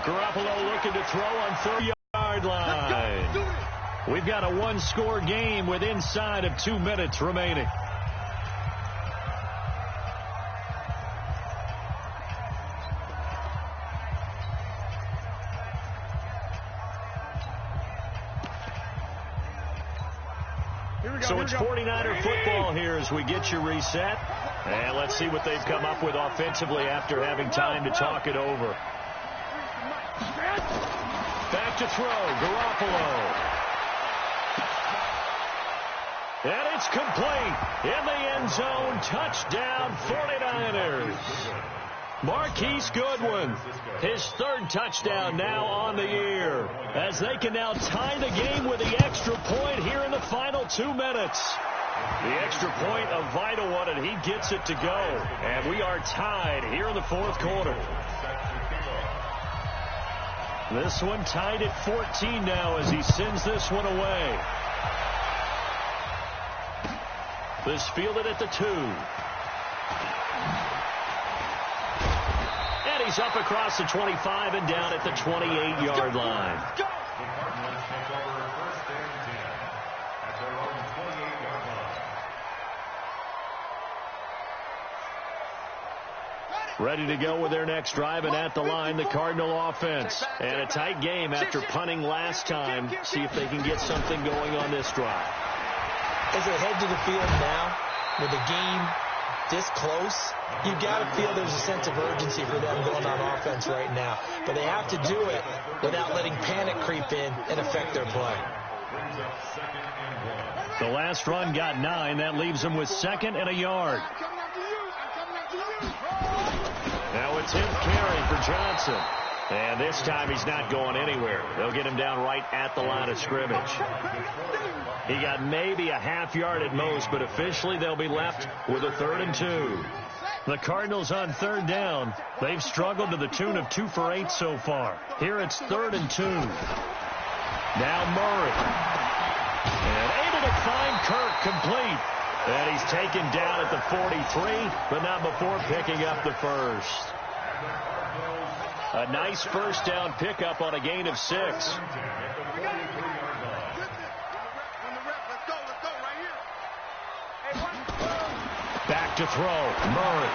Garoppolo looking to throw on 30-yard line. We've got a one-score game with inside of 2 minutes remaining. So it's 49er football here as we get you reset. And let's see what they've come up with offensively after having time to talk it over. Back to throw, Garoppolo. And it's complete. In the end zone, touchdown 49ers. Marquise Goodwin, his 3rd touchdown now on the year, as they can now tie the game with the extra point here in the final 2 minutes. The extra point, a vital one, and he gets it to go. And we are tied here in the 4th quarter. This one tied at 14 now as he sends this one away. This fielded at the 2. And he's up across the 25 and down at the 28-yard line. Ready to go with their next drive, and at the line, the Cardinal offense. And a tight game after punting last time. See if they can get something going on this drive. As they head to the field now, with the game this close, you've got to feel there's a sense of urgency for them going on offense right now. But they have to do it without letting panic creep in and affect their play. The last run got 9. That leaves them with 2nd and a yard. Now it's him carrying for Johnson. And this time he's not going anywhere. They'll get him down right at the line of scrimmage. He got maybe a half yard at most, but officially they'll be left with a 3rd and 2. The Cardinals on 3rd down. They've struggled to the tune of 2 for 8 so far. Here it's 3rd and 2. Now Murray. And able to find Kirk complete. And he's taken down at the 43, but not before picking up the 1st. A nice 1st down pickup on a gain of 6. to throw. Murray.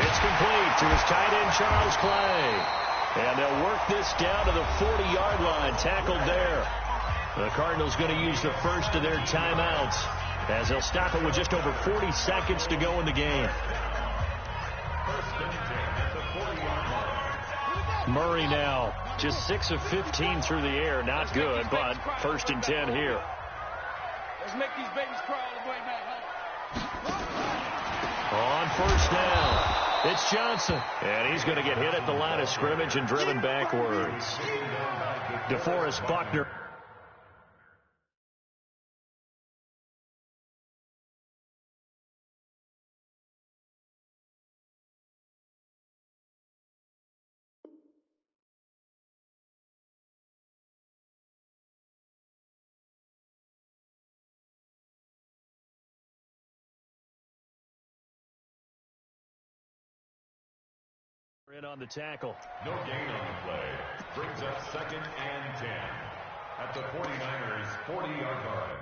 It's complete to his tight end, Charles Clay. And they'll work this down to the 40-yard line. Tackled there. The Cardinals going to use the first of their timeouts as they'll stop it with just over 40 seconds to go in the game. Murray now just 6 of 15 through the air. Not good, but 1st and 10 here. Let's make these babies crawl all the way back home. On first down, it's Johnson. And he's going to get hit at the line of scrimmage and driven backwards. DeForest Buckner. In on the tackle. No gain on the play. Brings up 2nd and 10 at the 49ers 40-yard line.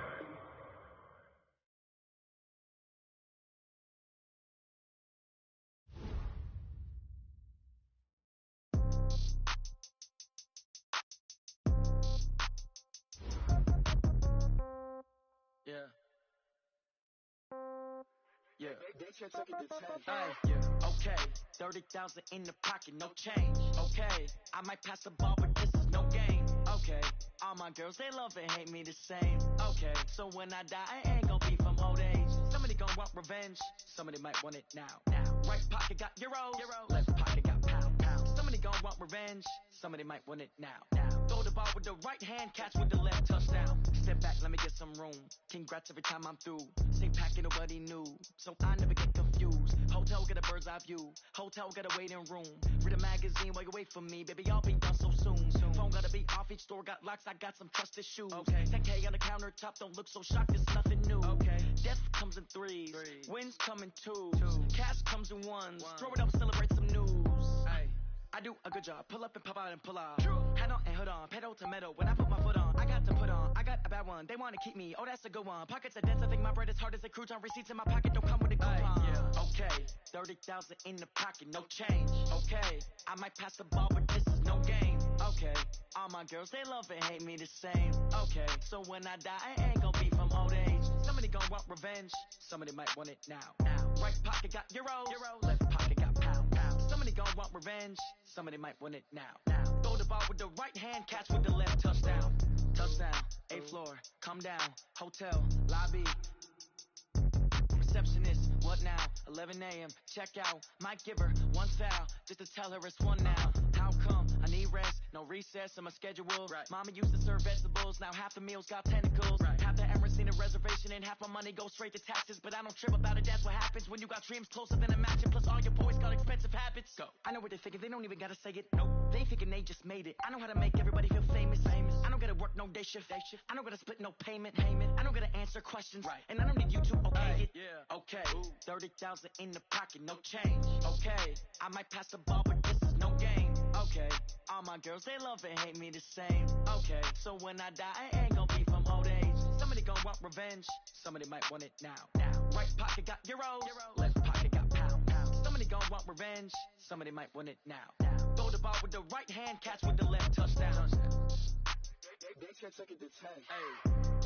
Yeah. Okay, 30,000 in the pocket, no change. Okay, I might pass the ball, but this is no game. Okay, all my girls, they love and hate me the same. Okay, so when I die, I ain't gon' be from old age. Somebody gon' want revenge, somebody might want it now. Right pocket got euros, left pocket got pound. Somebody gon' want revenge, somebody might want it now. Throw the ball with the right hand, catch with the left, touchdown. Step back, let me get some room. Congrats every time I'm through. Same packet, nobody knew, so I never get confused. Hotel get a bird's eye view. Hotel got a waiting room. Read a magazine while you wait for me, baby. I'll be done so soon. Phone gotta be off. Each store got locks. I got some trusted shoes. Okay. 10K on the countertop. Don't look so shocked. It's nothing new. Okay. Death comes in threes. Wins come in twos. Cash comes in ones. Throw it up, celebrate some news. Ay. I do a good job. Pull up and pop out and pull out. Head on and hood on. Pedal to metal. When I put my foot on, I got to put on. I got a bad one. They want to keep me. Oh, that's a good one. Pockets are dense. I think my bread is hard as a crouton. Receipts in my pocket don't come with a coupon. Yeah. Okay. 30,000 in the pocket. No change. Okay. I might pass the ball, but this is no game. Okay. All my girls, they love and hate me the same. Okay. So when I die, I ain't gonna be from old age. Somebody gonna want revenge. Somebody might want it now. Right pocket got euros. Left pocket got pound. Somebody gon' want revenge. Somebody might want it now. Throw the ball with the right hand, catch with the left, touchdown. Touchdown, 8th floor, come down, hotel, lobby. Receptionist, what now? 11 a.m., check out. Might give her one foul, just to tell her it's one now. How come? I need rest, no recess in my schedule. Right. Mama used to serve vegetables, now half the meals got tentacles. Right. Half the Emirates seen a reservation and half my money goes straight to taxes. But I don't trip about it, that's what happens when you got dreams closer than a match. And plus all your boys got expensive habits. Go. I know what they're thinking, they don't even gotta say it. Nope. They thinking they just made it. I know how to make everybody feel famous. I don't gotta work no day shift. I don't gotta split no payment. I don't gotta answer questions. Right. And I don't need you to okay it. Yeah. Okay. 30,000 in the pocket, no change. Okay. I might pass the ball, but this is no game. Okay. All my girls, they love and hate me the same. Okay. So when I die, I ain't gonna be from old age. Somebody gonna want revenge. Somebody might want it now. Right pocket got euros. Left pocket got pound. Somebody gonna want revenge. Somebody might want it now. Throw the ball with the right hand, catch with the left, touchdown. They can't take it to 10. Hey.